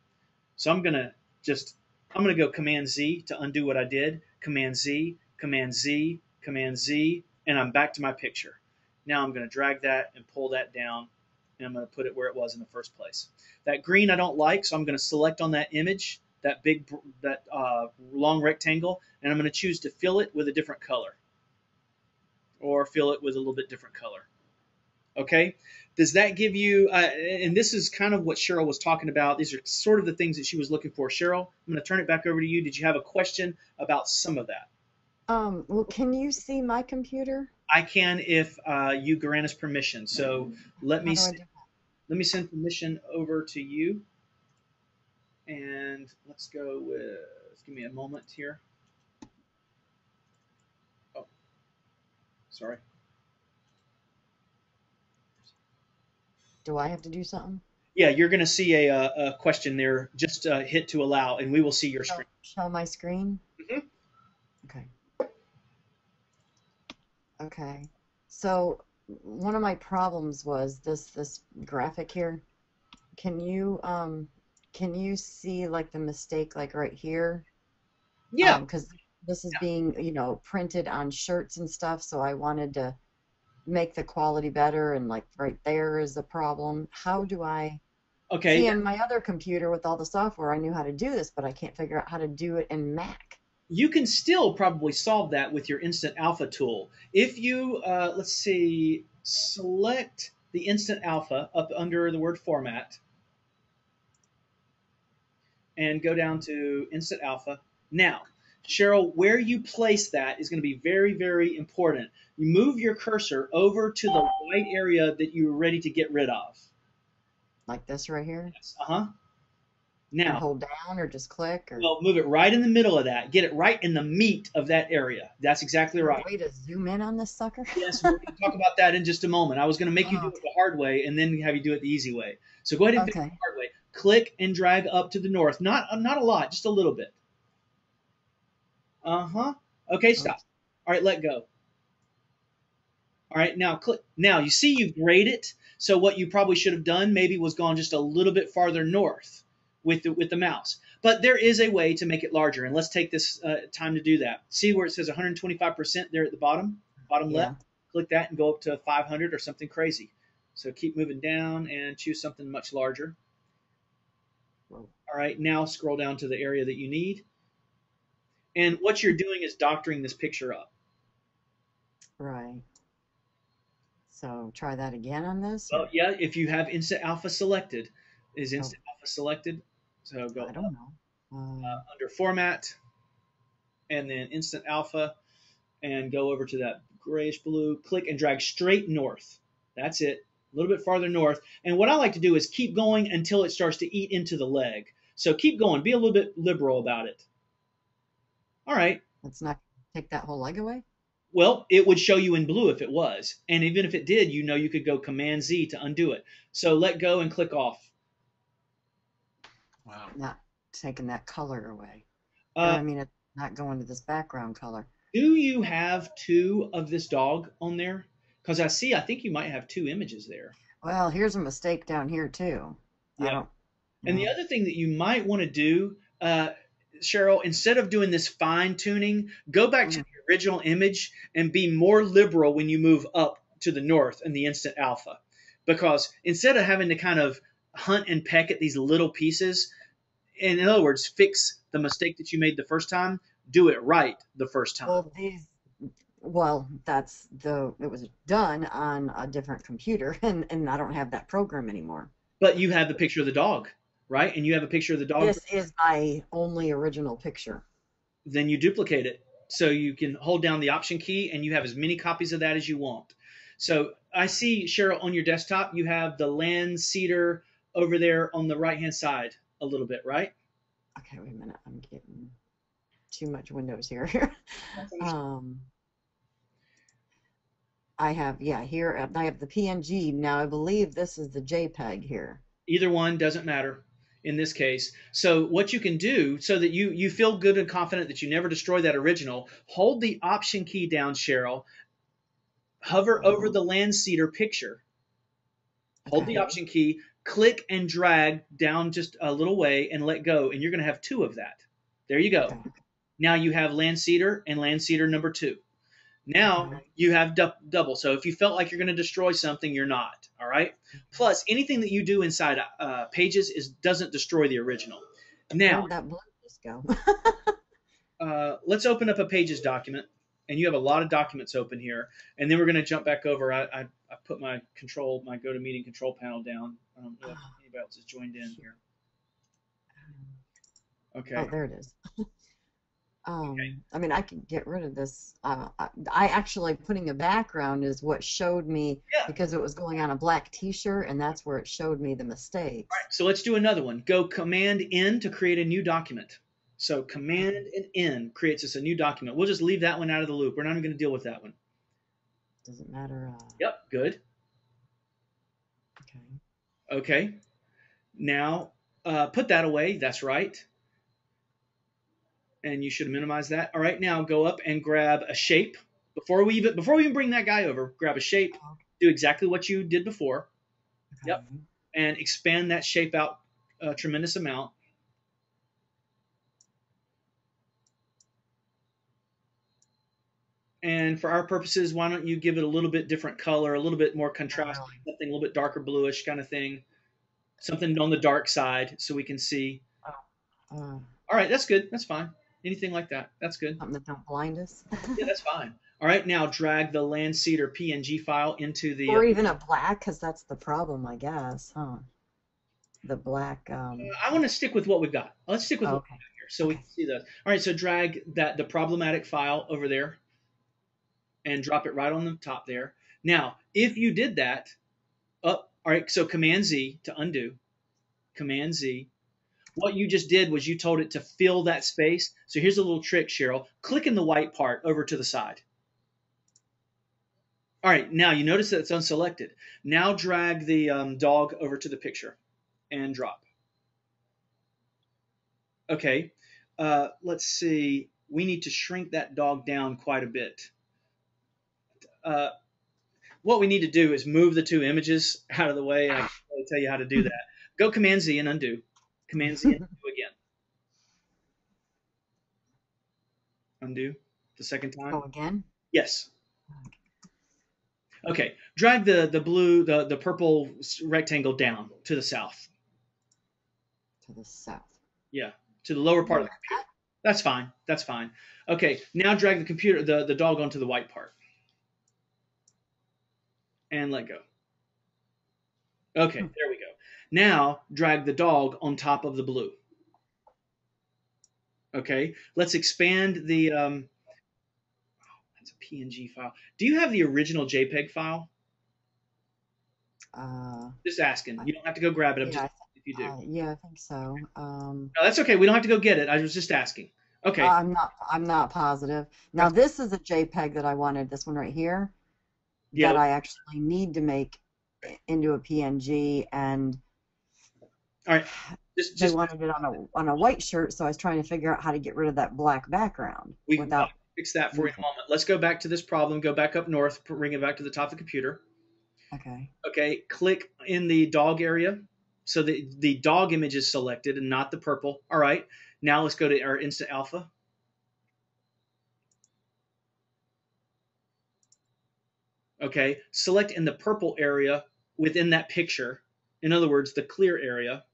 So I'm going to go Command Z to undo what I did. Command Z, Command Z, Command Z, and I'm back to my picture. Now I'm going to drag that and pull that down, and I'm going to put it where it was in the first place. That green I don't like, so I'm going to select on that image, that long rectangle, and I'm going to choose to fill it with a different color, or fill it with a little bit different color. Okay, does that give you, and this is kind of what Cheryl was talking about. These are sort of the things that she was looking for. Cheryl, I'm going to turn it back over to you. Did you have a question about some of that? Well, can you see my computer? I can if you grant us permission. So let me How do I do that? let me send permission over to you, and let's go with. Give me a moment here. Oh, sorry. Do I have to do something? Yeah, you're going to see a question there. Just hit to allow, and we will see your screen. Show my screen? Mhm. Okay. Okay. So one of my problems was this graphic here. Can you can you see like the mistake like right here? Yeah. Because this is being, printed on shirts and stuff, so I wanted to make the quality better, and like right there is the problem. How do I Okay. see on my other computer with all the software? I knew how to do this, but I can't figure out how to do it in Mac. You can still probably solve that with your Instant Alpha tool. If you, let's see, select the Instant Alpha up under the word Format and go down to Instant Alpha. Now, Cheryl, where you place that is going to be very, very important. You move your cursor over to the white area that you're ready to get rid of. Like this right here? Uh-huh. And Now, hold down or just click? Or well, move it right in the middle of that. Get it right in the meat of that area. That's exactly right. Way to zoom in on this sucker? Yes, we're going to talk about that in just a moment. I was going to make you do it the hard way and then have you do it the easy way. So go ahead and fix it the hard way. Click and drag up to the north. Not a lot, just a little bit. Uh-huh. Okay, stop. All right, let go. All right, now click. Now you see you've graded it. So what you probably should have done maybe was gone just a little bit farther north with the mouse. But there is a way to make it larger, and let's take this time to do that. See where it says 125% there at the bottom left? Click that and go up to 500 or something crazy. So keep moving down and choose something much larger. All right, now scroll down to the area that you need. And what you're doing is doctoring this picture up. Right. So try that again on this? Well, yeah, if you have Instant Alpha selected. Is Instant Alpha selected? So go I don't know. under Format, and then Instant Alpha, and go over to that grayish blue. Click and drag straight north. That's it. A little bit farther north. And what I like to do is keep going until it starts to eat into the leg. So keep going. Be a little bit liberal about it. All right. Let's not take that whole leg away? Well, it would show you in blue if it was. And even if it did, you could go Command Z to undo it. So let go and click off. Wow. Not taking that color away. I mean, it's not going to this background color. Do you have two of this dog on there? Because I think you might have two images there. Well, here's a mistake down here, too. Yeah. And the other thing that you might want to do, Cheryl, instead of doing this fine tuning, go back to the original image and be more liberal when you move up to the north in the Instant Alpha. Because instead of having to kind of hunt and peck at these little pieces, and in other words, fix the mistake that you made the first time, do it right the first time. Well, it was done on a different computer, and I don't have that program anymore. But you have the picture of the dog, right? And you have a picture of the dog. This is my only original picture. Then you duplicate it. So you can hold down the Option key, and you have as many copies of that as you want. So I see, Cheryl, on your desktop, you have the land cedar over there on the right-hand side a little bit, right? Okay, wait a minute. I'm getting too much windows here. I have here I have the PNG. Now I believe this is the JPEG here. Either one doesn't matter in this case. So what you can do so that you feel good and confident that you never destroy that original, hold the Option key down, Cheryl. Hover over the land cedar picture. Hold the Option key, click and drag down just a little way and let go, and you're going to have two of that. There you go. Okay. Now you have land cedar and land cedar number 2. Now you have double. So if you felt like you're going to destroy something, you're not. All right. Plus, anything that you do inside Pages doesn't destroy the original. Now, where'd that blue just go? let's open up a Pages document, and you have a lot of documents open here. And then we're going to jump back over. I put my GoToMeeting control panel down. I don't know if anybody else has joined in here. Okay. Oh, there it is. I mean, I can get rid of this. I actually putting a background is what showed me because it was going on a black T-shirt, and that's where it showed me the mistakes. All right, so let's do another one. Go Command N to create a new document. So Command and N creates us a new document. We'll just leave that one out of the loop. We're not even going to deal with that one. Doesn't matter. Yep, good. Okay. Now put that away. That's right. And you should minimize that. All right, now go up and grab a shape. Before we even bring that guy over, grab a shape. Do exactly what you did before. Okay. Yep. And expand that shape out a tremendous amount. And for our purposes, why don't you give it a little bit different color, a little bit more contrast, really. something a little bit darker bluish kind of thing, something on the dark side so we can see. Uh, All right, that's good. That's fine. Anything like that, that's good. something that don't blind us. Yeah, that's fine. All right, now drag the Landseeder PNG file into the. Or even a black, because that's the problem, I guess, huh? The black. I want to stick with what we've got. Let's stick with what Okay. we got here, so we can see those. All right, so drag the problematic file over there, and drop it right on the top there. Now, if you did that, all right, so Command Z to undo. Command Z. What you just did was you told it to fill that space. So here's a little trick, Cheryl. Click in the white part over to the side. All right, now you notice that it's unselected. Now drag the dog over to the picture and drop. Okay, let's see. We need to shrink that dog down quite a bit. What we need to do is move the two images out of the way. And I can't really tell you how to do that. Go Command Z and undo. Command Z and undo again. Undo the second time. Go again? Yes. Okay. Drag the blue, the purple rectangle down to the south. To the south. Yeah, to the lower part of the computer. That's fine. That's fine. Okay. Now drag the computer, the dog onto the white part, and let go. Okay, there we go. Now drag the dog on top of the blue. Okay, let's expand the. That's a PNG file. Do you have the original JPEG file? Just asking. You don't have to go grab it. I'm Yeah, just if you do. yeah, I think so. No, that's okay. We don't have to go get it. I was just asking. Okay. I'm not positive. Now this is a JPEG that I wanted. This one right here. Yeah. That I actually need to make into a PNG, and All right. they Just wanted it on a white shirt, so I was trying to figure out how to get rid of that black background we can without. fix that for you in a moment. Let's go back to this problem. Go back up north. Bring it back to the top of the computer. Okay. Okay. Click in the dog area. So the dog image is selected and not the purple. All right. Now let's go to our Instant Alpha. Okay. Select in the purple area within that picture. In other words, the clear area.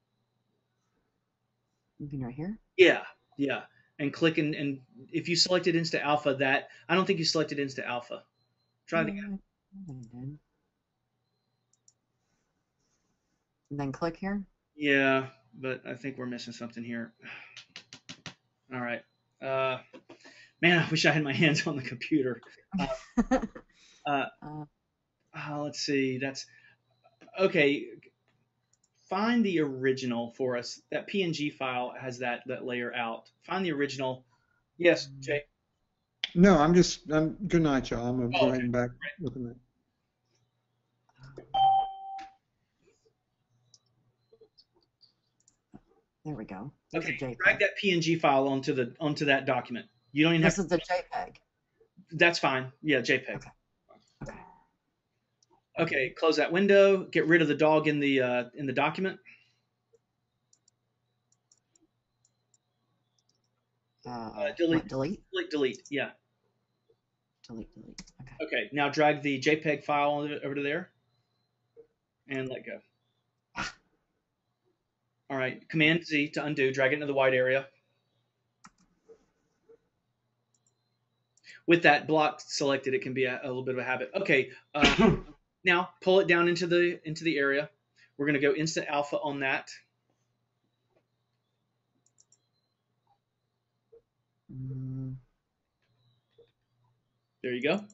You mean right here? Yeah. Yeah. And click and if you selected Instant Alpha, that I don't think you selected Instant Alpha. Try it again. And then click here. Yeah, but I think we're missing something here. All right. Man, I wish I had my hands on the computer. Let's see. That's okay. Find the original for us. That PNG file has that layer out. Find the original. Yes, Jay. No, I'm good night, y'all. I'm Oh, going back looking at. There we go. There's a Okay. JPEG. Drag that PNG file onto that document. You don't even have This is the JPEG. That's fine. Yeah, JPEG. Okay. Okay. Okay, close that window. Get rid of the dog in the document. Delete. Delete. Delete. Yeah. Delete. Okay. Okay. Now drag the JPEG file over to there, and let go. All right. Command Z to undo. Drag it into the white area. With that block selected, it can be a little bit of a habit. Okay. Now pull it down into the area. We're going to go Instant Alpha on that. There you go.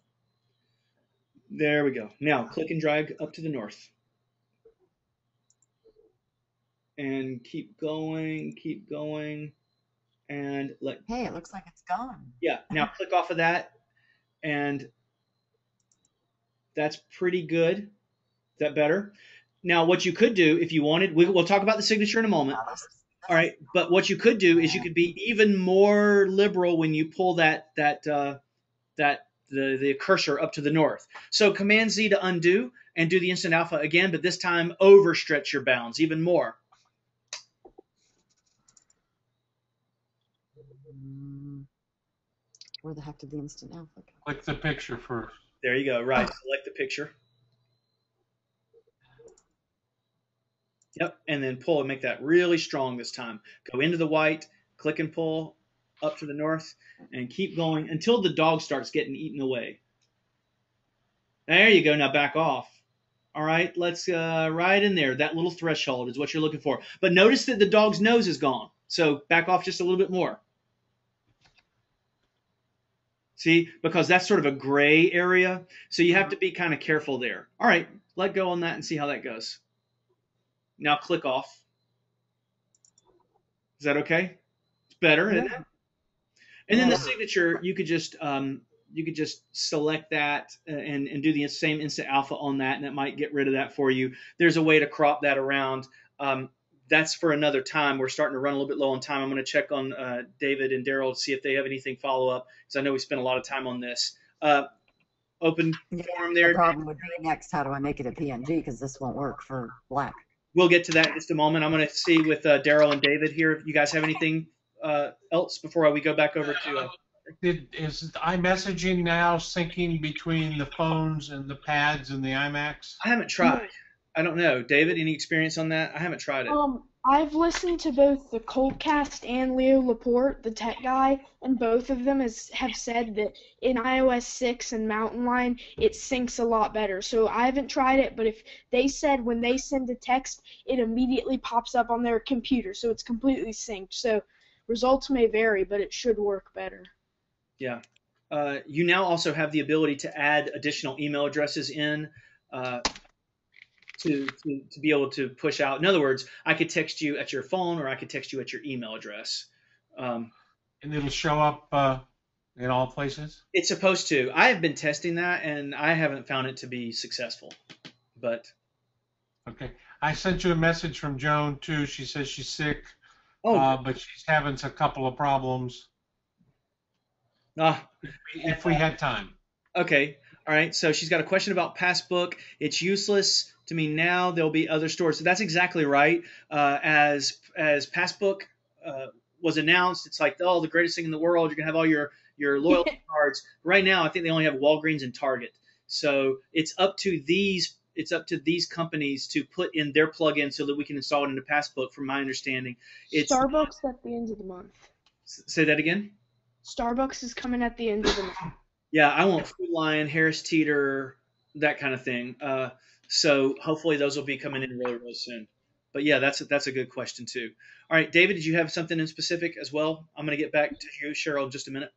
There we go. Now click and drag up to the north. And keep going, and let. Hey, it looks like it's gone. Yeah. Now click off of that, and that's pretty good. Is that better? Now, what you could do if you wanted, we'll talk about the signature in a moment. All right, but what you could do is you could be even more liberal when you pull the cursor up to the north. So Command Z to undo and do the Instant Alpha again, but this time overstretch your bounds even more. Where the heck did the instant alpha go? Click the picture first. There you go. Right. Select the picture. Yep. And then pull and make that really strong this time. Go into the white, click and pull up to the north, and keep going until the dog starts getting eaten away. There you go. Now back off. All right. Let's right in there. That little threshold is what you're looking for. But notice that the dog's nose is gone. So back off just a little bit more. See, because that's sort of a gray area. So you have to be kind of careful there. All right. Let go on that and see how that goes. Now click off. Is that okay? It's better, isn't it? And then the signature, you could just select that and do the same instant alpha on that, and that might get rid of that for you. There's a way to crop that around. That's for another time. We're starting to run a little bit low on time. I'm going to check on David and Daryl to see if they have anything follow up, because I know we spent a lot of time on this. Open forum there. The problem would be next, how do I make it a PNG? Because this won't work for black. We'll get to that in just a moment. I'm going to see with Daryl and David here if you guys have anything else before we go back over to. Is iMessaging now syncing between the phones and the pads and the iMacs? I haven't tried. I don't know. David, any experience on that? I haven't tried it. I've listened to both the Coldcast and Leo Laporte, the tech guy, and both of them have said that in iOS 6 and Mountain Lion, it syncs a lot better. So I haven't tried it, but if they said when they send a text, it immediately pops up on their computer, so it's completely synced. So results may vary, but it should work better. Yeah. You now also have the ability to add additional email addresses in to be able to push out. In other words, I could text you at your phone or I could text you at your email address. And it'll show up in all places? It's supposed to. I have been testing that, and I haven't found it to be successful. But okay. I sent you a message from Joan, too. She says she's sick, but she's having a couple of problems. If we had time. Okay. All right. So she's got a question about Passbook. It's useless to me now. There'll be other stores. So that's exactly right. As Passbook was announced, it's like, oh, the greatest thing in the world. You're gonna have all your loyalty cards. Right now, I think they only have Walgreens and Target. So it's up to these companies to put in their plugin so that we can install it into Passbook. From my understanding, it's Starbucks at the end of the month. Say that again. Starbucks is coming at the end of the month. Yeah, I want Food Lion, Harris Teeter, that kind of thing. So hopefully those will be coming in really, really soon. But yeah, that's a good question too. All right, David, did you have something in specific as well? I'm going to get back to you, Cheryl, in just a minute.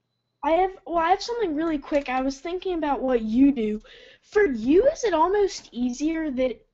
I have something really quick. I was thinking about what you do. For you, is it almost easier that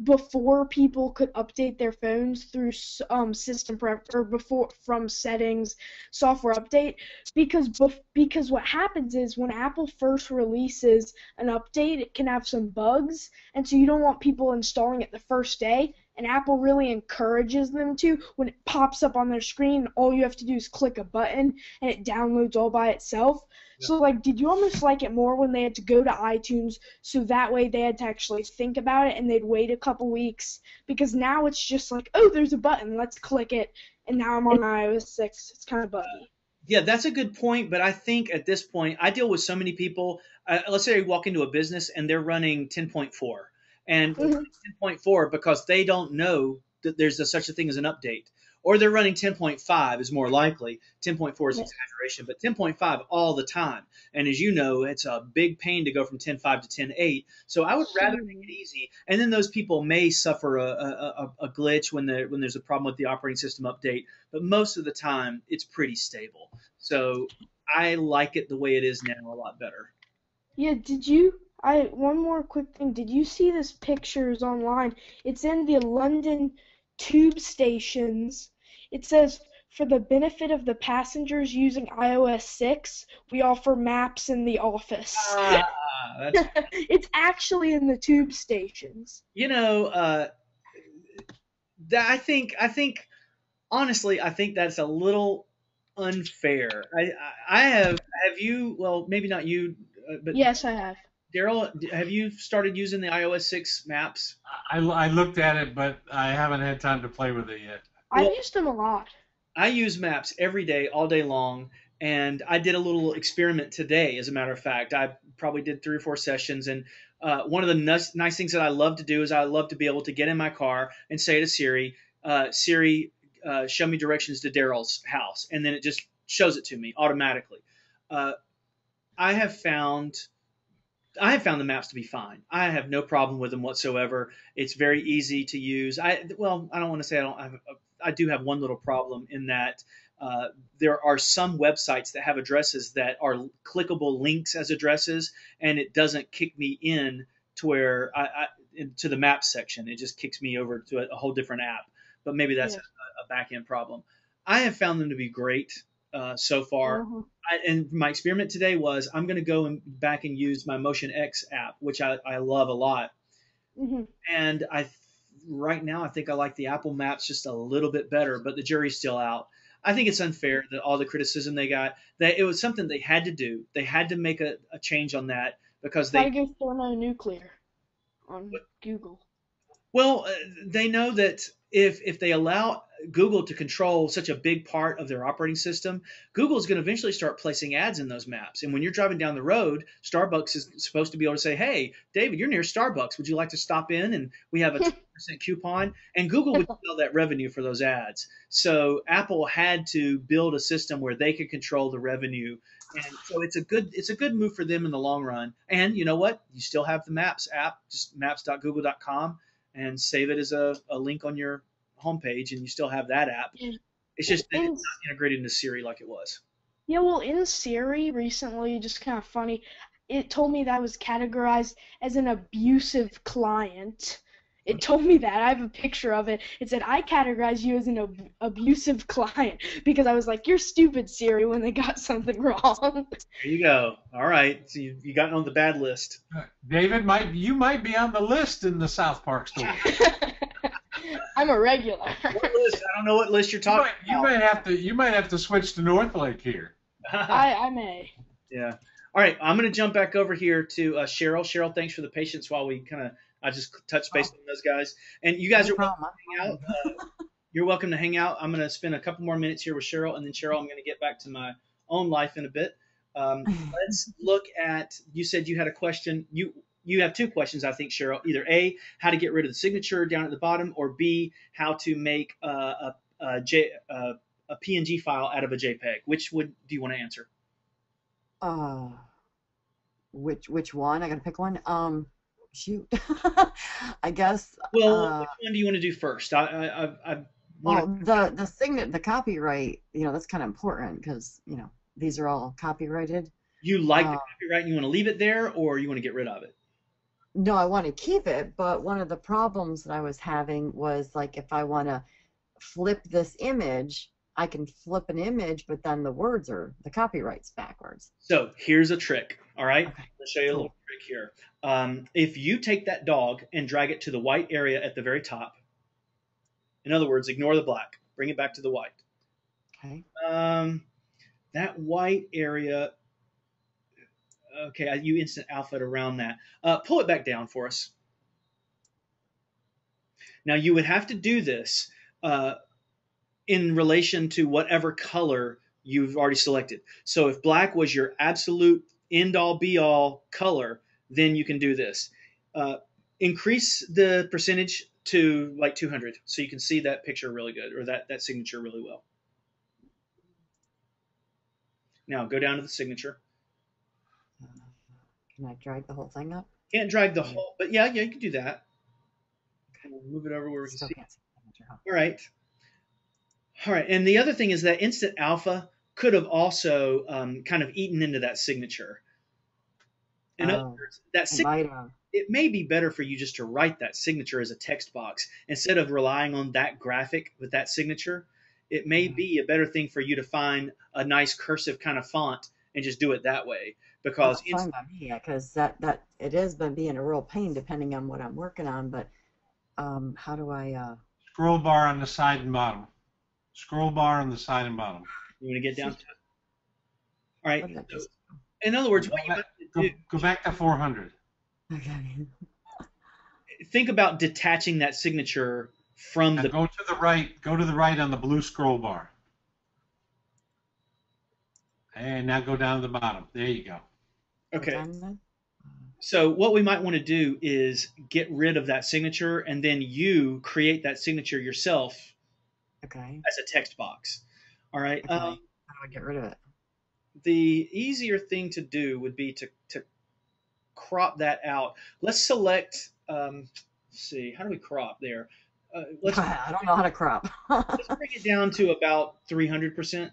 before people could update their phones through system prep or before from settings software update, because what happens is when Apple first releases an update, it can have some bugs, and so you don't want people installing it the first day, and Apple really encourages them to. When it pops up on their screen, all you have to do is click a button and it downloads all by itself. So, like, did you almost like it more when they had to go to iTunes, so that way they had to actually think about it and they'd wait a couple weeks? Because now it's just like, oh, there's a button, let's click it, and now I'm on iOS 6. It's kind of buggy. Yeah, that's a good point, but I think at this point, I deal with so many people. Let's say you walk into a business and they're running 10.4, and 10.4 because they don't know that there's such a thing as an update. Or they're running 10.5 is more likely. 10.4 is exaggeration, but 10.5 all the time. And as you know, it's a big pain to go from 10.5 to 10.8. So I would rather make it easy. And then those people may suffer a glitch when there's a problem with the operating system update. But most of the time, it's pretty stable. So I like it the way it is now a lot better. Yeah, one more quick thing. Did you see this pictures online? It's in the London tube stations. It says, for the benefit of the passengers using iOS 6, we offer maps in the office. It's actually in the tube stations. You know, I think honestly, I think that's a little unfair. Have you, well, maybe not you, but yes, I have. Daryl, have you started using the iOS 6 maps? I looked at it, but I haven't had time to play with it yet. I've used them a lot. I use maps every day, all day long, and I did a little experiment today. As a matter of fact, I probably did 3 or 4 sessions, and one of the nice things that I love to do is I love to be able to get in my car and say to Siri, Siri, show me directions to Daryl's house, and then it just shows it to me automatically. Uh, I have found I have found the maps to be fine. I have no problem with them whatsoever. It's very easy to use. I don't want to say I don't have. I do have one little problem in that there are some websites that have addresses that are clickable links as addresses, and it doesn't kick me in to where to the map section. It just kicks me over to a whole different app. But maybe that's Yeah. a back end problem. I have found them to be great so far. Uh-huh. And my experiment today was I'm going to go back and use my Motion X app, which I love a lot. Hmm. And right now I think I like the Apple Maps just a little bit better, but the jury's still out. I think it's unfair that all the criticism they got, that it was something they had to do. They had to make a change on that because Gotta go thermonuclear on Google. well, they know that if they allow Google to control such a big part of their operating system, Google is going to eventually start placing ads in those maps. And when you're driving down the road, Starbucks is supposed to be able to say, "Hey, David, you're near Starbucks. Would you like to stop in? And we have a 10% coupon." And Google would sell that revenue for those ads. So Apple had to build a system where they could control the revenue. And so it's a good move for them in the long run. And you know what? You still have the Maps app, just maps.google.com, and save it as a link on your homepage, and you still have that app. Yeah. It's just that In, it's not integrated into Siri like it was. yeah, well, in Siri recently, just kind of funny, it told me that I was categorized as an abusive client. It told me that. I have a picture of it. It said, I categorize you as an abusive client because I was like, you're stupid, Siri, when they got something wrong. There you go. All right, so you got on the bad list. David, you might be on the list in the South Park store. I'm a regular. What list? I don't know what list you're talking You might have to switch to Northlake here. about. I may. Yeah. All right, I'm going to jump back over here to Cheryl. Cheryl, thanks for the patience while I just touched base on those guys. And you guys No are welcome problem. to hang out. You're welcome to hang out. I'm going to spend a couple more minutes here with Cheryl, and then Cheryl, I'm going to get back to my own life in a bit. Let's look at. You said you had a question. You have 2 questions, I think, Cheryl. Either A, how to get rid of the signature down at the bottom, or B, how to make a PNG file out of a JPEG. Which do you want to answer? Uh, which one? I gotta pick one. Shoot. I guess. Well, which one do you want to do first? I want Well, the copyright. That's kind of important because these are all copyrighted. you like the Uh, copyright and you want to leave it there, or you want to get rid of it? no, I want to keep it, but one of the problems that I was having was like if I want to flip this image, I can flip an image, but then the copyright's backwards. So here's a trick. All right, Okay. I'll show you a little trick here. If you take that dog and drag it to the white area at the very top, in other words, ignore the black, bring it back to the white. Okay. That white area. Okay, you instant alpha around that. Pull it back down for us. Now you would have to do this in relation to whatever color you've already selected. So if black was your absolute end all be all color, then you can do this. Increase the percentage to like 200 so you can see that picture really good, or that signature really well. Now go down to the signature. Can I drag the whole thing up? Can't drag the whole, but yeah, you can do that. We'll move it over where we can Still see. can't see the signature, huh? All right. And the other thing is that instant alpha could have also kind of eaten into that signature. In other words, that It might have. it may be better for you just to write that signature as a text box instead of relying on that graphic with that signature. It may be a better thing for you to find a nice cursive kind of font and just do it that way, because That's fine by me, yeah, because that it has been being a real pain depending on what I'm working on. But how do I? Scroll bar on the side and bottom. Scroll bar on the side and bottom. you want to get down to it. All right. What did I just- In other words, what you have to do, Go back to 400. Okay. think about detaching that signature from Now the. go to the right. Go to the right on the blue scroll bar. And now go down to the bottom. There you go. Okay. Done then? So what we might want to do is get rid of that signature, and then you create that signature yourself Okay. as a text box. All right. Okay. How do I get rid of it? The easier thing to do would be to crop that out. Let's select. Let's see. How do we crop there? Let's I don't know how to crop. let's bring it down to about 300%.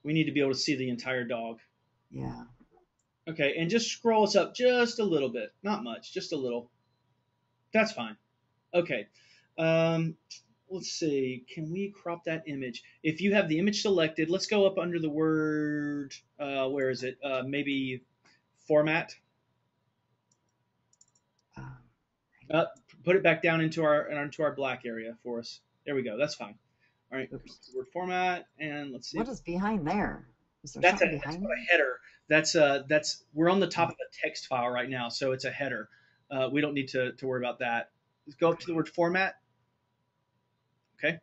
We need to be able to see the entire dog. Yeah. Okay, and just scroll us up just a little bit. Not much, just a little. That's fine. Okay. Let's see. Can we crop that image? If you have the image selected, let's go up under the word, where is it? Maybe format. Um, Put it back down into our black area for us. There we go. That's fine. All right. Oops. Word format, and let's see. What is behind there? Is there That's something that's behind a there? header. That's we're on the top of a text file right now, so it's a header. We don't need to worry about that. Let's go up to the word format. Okay,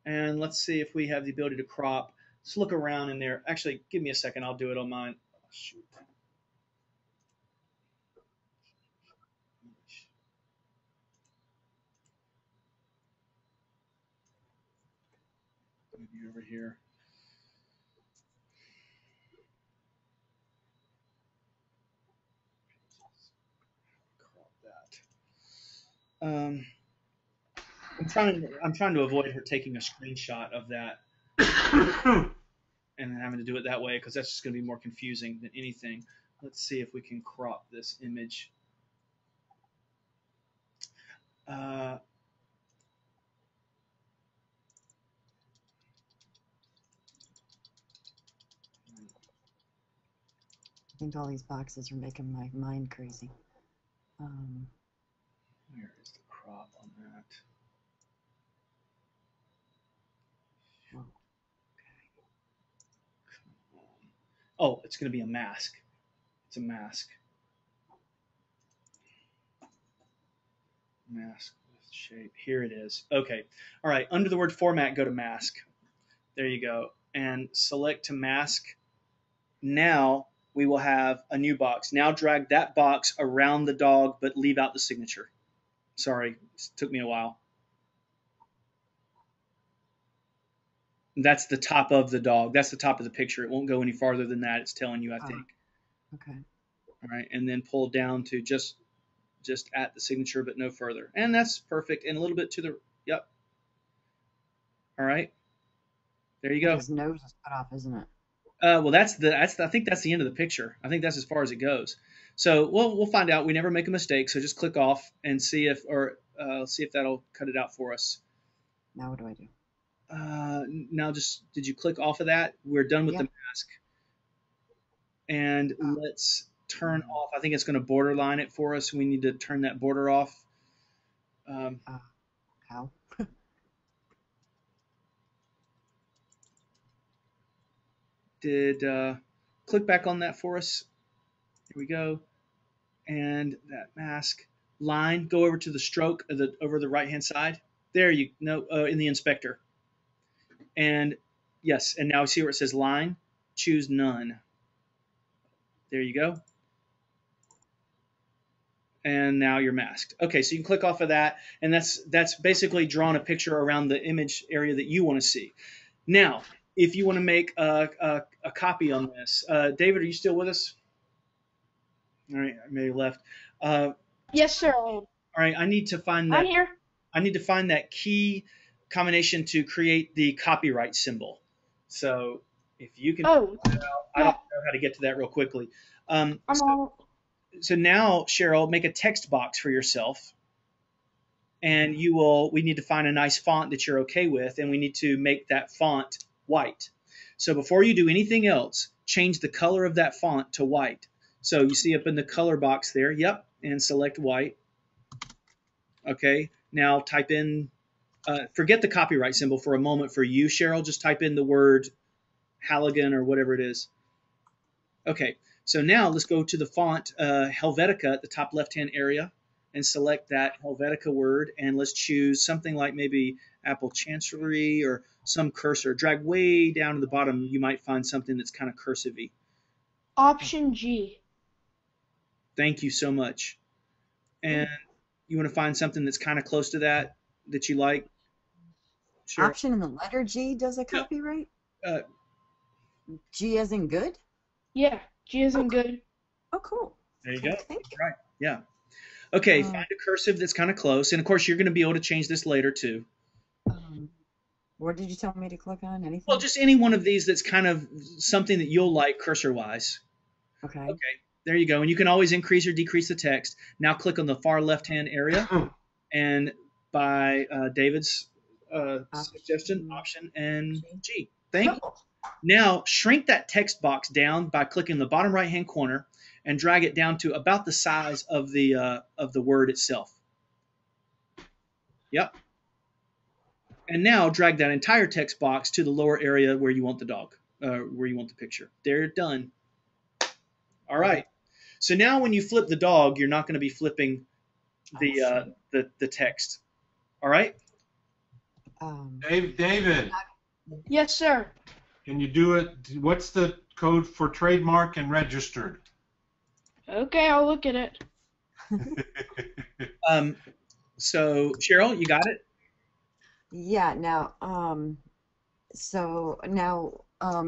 and let's see if we have the ability to crop. Let's look around in there. Actually, give me a second. I'll do it on mine. Oh, shoot. Maybe over here. Crop that. I'm trying to avoid her taking a screenshot of that and having to do it that way, because that's just going to be more confusing than anything. Let's see if we can crop this image. I think all these boxes are making my mind crazy. Where is the crop on that? Oh, Come on. Oh, it's going to be a mask. It's a mask. Mask with shape. Here it is. Okay. All right. Under the word format, go to mask. There you go. And select to mask. Now we will have a new box. Now drag that box around the dog, but leave out the signature. Sorry, it took me a while. That's the top of the dog. That's the top of the picture. It won't go any farther than that. It's telling you, I think. okay. All right, and then pull down to just at the signature, but no further. And that's perfect. And a little bit to the, yep. All right. There you go. His nose is cut off, isn't it? Well, that's I think that's the end of the picture. I think that's as far as it goes. So we'll find out. We never make a mistake. So just click off and see if that'll cut it out for us. Now what do I do? Now did you click off of that? We're done with Yeah. the mask. And let's turn off. I think it's going to borderline it for us. We need to turn that border off. How? Click back on that for us. Here we go. And that mask line, go over to the stroke over the right hand side. There you no in the inspector. And yes, and now see where it says line, choose none. There you go. And now you're masked. Okay, so you can click off of that, and that's basically drawn a picture around the image area that you want to see. Now, if you want to make a copy on this, David, are you still with us? All right, I may have left. Yes, sir. All right, I need to find that. I'm here. I need to find that key combination to create the copyright symbol. So if you can, Oh, I don't know how to get to that real quickly. I'm all. So now, Cheryl, make a text box for yourself, and we need to find a nice font that you're okay with, and we need to make that font white. So before you do anything else, change the color of that font to white. So you see up in the color box there, yep, and select white. Okay, now type in, forget the copyright symbol for a moment for you, Cheryl, just type in the word Halligan or whatever it is. Okay. So now let's go to the font Helvetica at the top left-hand area, and select that Helvetica word, and let's choose something like maybe Apple Chancery or some cursor. Drag way down to the bottom. You might find something that's kind of cursive-y. Option G. Thank you so much. And you want to find something that's kind of close to that you like? Sure. Option in the letter G does a copyright? G as in good? Yeah, G isn't good. Oh, cool. There you go. Thank you. Right. Yeah. Okay, find a cursive that's kind of close. And, of course, you're going to be able to change this later, too. What did you tell me to click on? Anything? Well, just any one of these that's kind of something that you'll like cursor-wise. Okay. Okay, there you go. And you can always increase or decrease the text. Now click on the far left-hand area. And by David's suggestion, Option and G. Thank you. Now shrink that text box down by clicking the bottom right-hand corner and drag it down to about the size of the word itself. Yep. And now drag that entire text box to the lower area where you want the dog, where you want the picture. They're done. All right. So now when you flip the dog, you're not going to be flipping the text. All right. David, Yes, sir. can you do it? What's the code for trademark and registered? Okay, I'll look at it. So Cheryl, you got it? Yeah, now,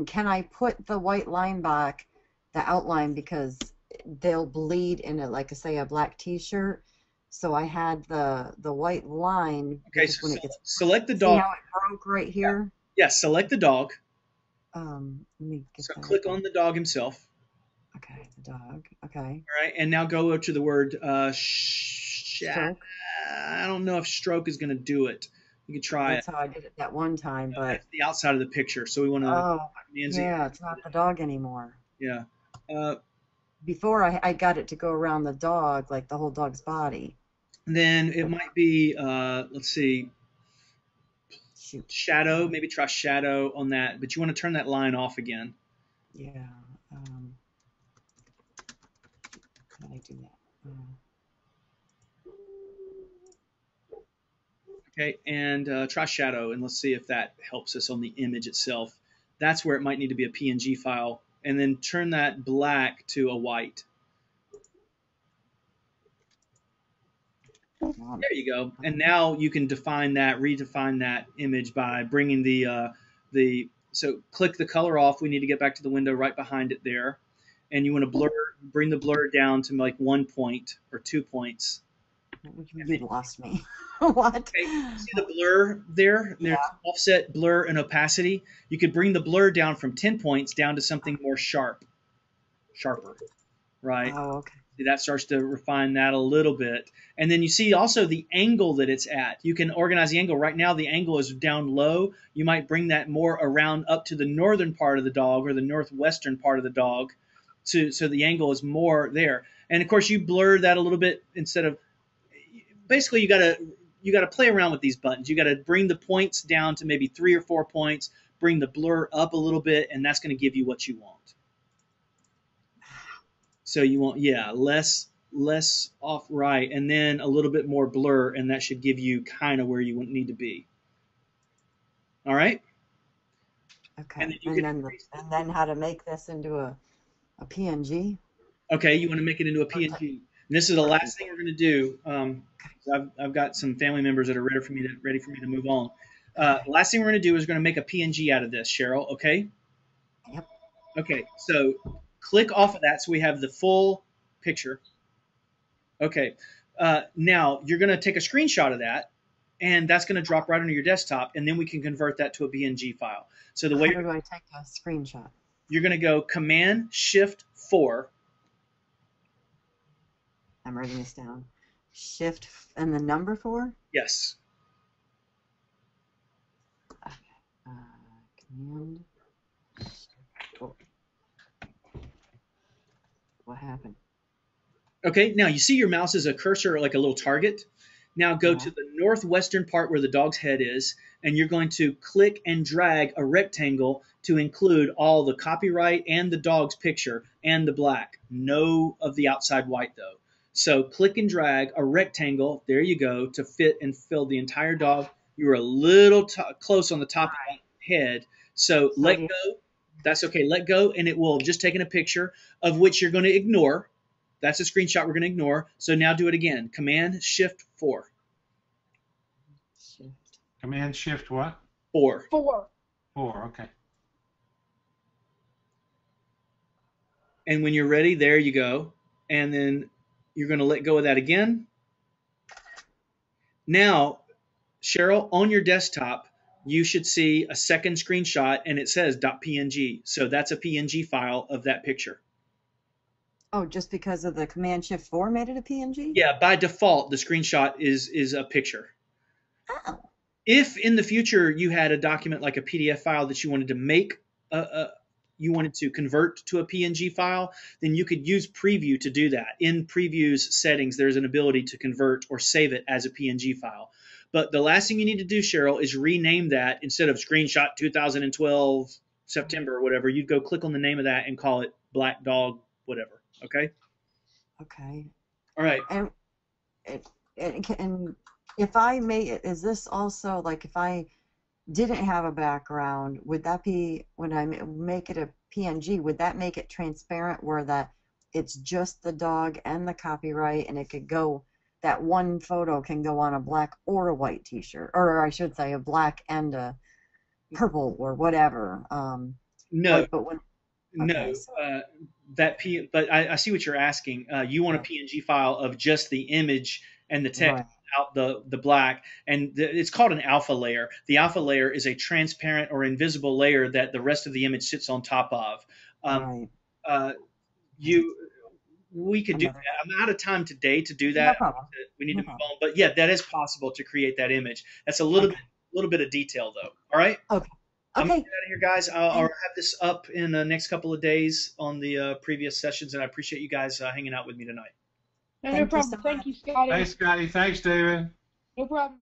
can I put the white line back, the outline, because they'll bleed in it, like say a black t-shirt. So I had the white line. Okay, so select the dog. See how it broke right here? Yeah, select the dog. Let me get So that. click on the dog himself. Okay, the dog. Okay. All right, and now go to the word Stroke. I don't know if stroke is going to do it. You can try That's how I did it that one time, but It's the outside of the picture, so we want to. oh, yeah, it's not the dog anymore. Yeah. Before I got it to go around the dog, like the whole dog's body. Then it might be, let's see, Shoot. shadow. Maybe try shadow on that, but you want to turn that line off again. Yeah. How do I do that? Okay, and try shadow, and let's see if that helps us on the image itself. That's where it might need to be a PNG file, and then turn that black to a white. There you go. And now you can redefine that image by bringing so click the color off. We need to get back to the window right behind it there. And you want to bring the blur down to like 1 point or 2 points. You lost me. What? Okay, see the blur there? There's offset, blur, and opacity. You could bring the blur down from 10 points down to something more sharper, right? Oh, okay. That starts to refine that a little bit. And then you see also the angle that it's at. You can organize the angle. Right now the angle is down low. You might bring that more around up to the northern part of the dog or the northwestern part of the dog so the angle is more there. And of course you blur that a little bit instead of basically you got to play around with these buttons. You got to bring the points down to maybe 3 or 4 points, bring the blur up a little bit, and that's going to give you what you want. So you want, less off right, and then a little bit more blur, and that should give you kind of where you need to be. All right? Okay. And then how to make this into a PNG? Okay, you want to make it into a PNG. And this is the last thing we're going to do. I've got some family members that are ready for me to move on. The last thing we're going to do is we're going to make a PNG out of this, Cheryl, okay? Yep. Okay, so click off of that so we have the full picture. Okay, now you're going to take a screenshot of that, and that's going to drop right onto your desktop, and then we can convert that to a PNG file. So the way how do I take a screenshot? You're going to go Command-Shift-4. I'm writing this down. Shift and the number 4? Yes. Command. Oh. What happened? Okay, now you see your mouse as a cursor, like a little target. Now go to the northwestern part where the dog's head is, and you're going to click and drag a rectangle to include all the copyright and the dog's picture and the black. No of the outside white, though. So click and drag a rectangle. There you go, to fit and fill the entire dog. You were a little close on the top of the head. So let you- go. That's okay. Let go, and it will have just taken a picture of which you're going to ignore. That's a screenshot we're going to ignore. So now do it again. Command Shift 4. Command Shift what? 4. 4. 4. Okay. And when you're ready, there you go. And then you're going to let go of that again. Now, Cheryl, on your desktop, you should see a second screenshot, and it says .png. So that's a PNG file of that picture. Oh, just because of the Command Shift 4 made it a PNG? Yeah, by default, the screenshot is a picture. Oh. If in the future you had a document like a PDF file that you wanted to make you wanted to convert to a PNG file, then you could use Preview to do that. In Preview's settings, there's an ability to convert or save it as a PNG file. But the last thing you need to do, Cheryl, is rename that. Instead of screenshot 2012 September or whatever, you'd go click on the name of that and call it Black Dog whatever. Okay? Okay. All right. And if I make it, is this also like if I didn't have a background, would that be, when I make it a PNG, would that make it transparent where that it's just the dog and the copyright, and it could go, that one photo can go on a black or a white t-shirt, or I should say a black and a purple or whatever. No. But when, No, but I see what you're asking. You want a PNG file of just the image and the text out the black, and it's called an alpha layer. The alpha layer is a transparent or invisible layer that the rest of the image sits on top of. We could do that. I'm out of time today to do that. No problem. We need to move on, but yeah, that is possible to create that image. That's a little bit of detail though. All right. Okay. I'm going to get out of here, guys. I'll have this up in the next couple of days on the previous sessions, and I appreciate you guys hanging out with me tonight. No problem. Thank you, Scotty. Thanks, Scotty. Thanks, David. No problem.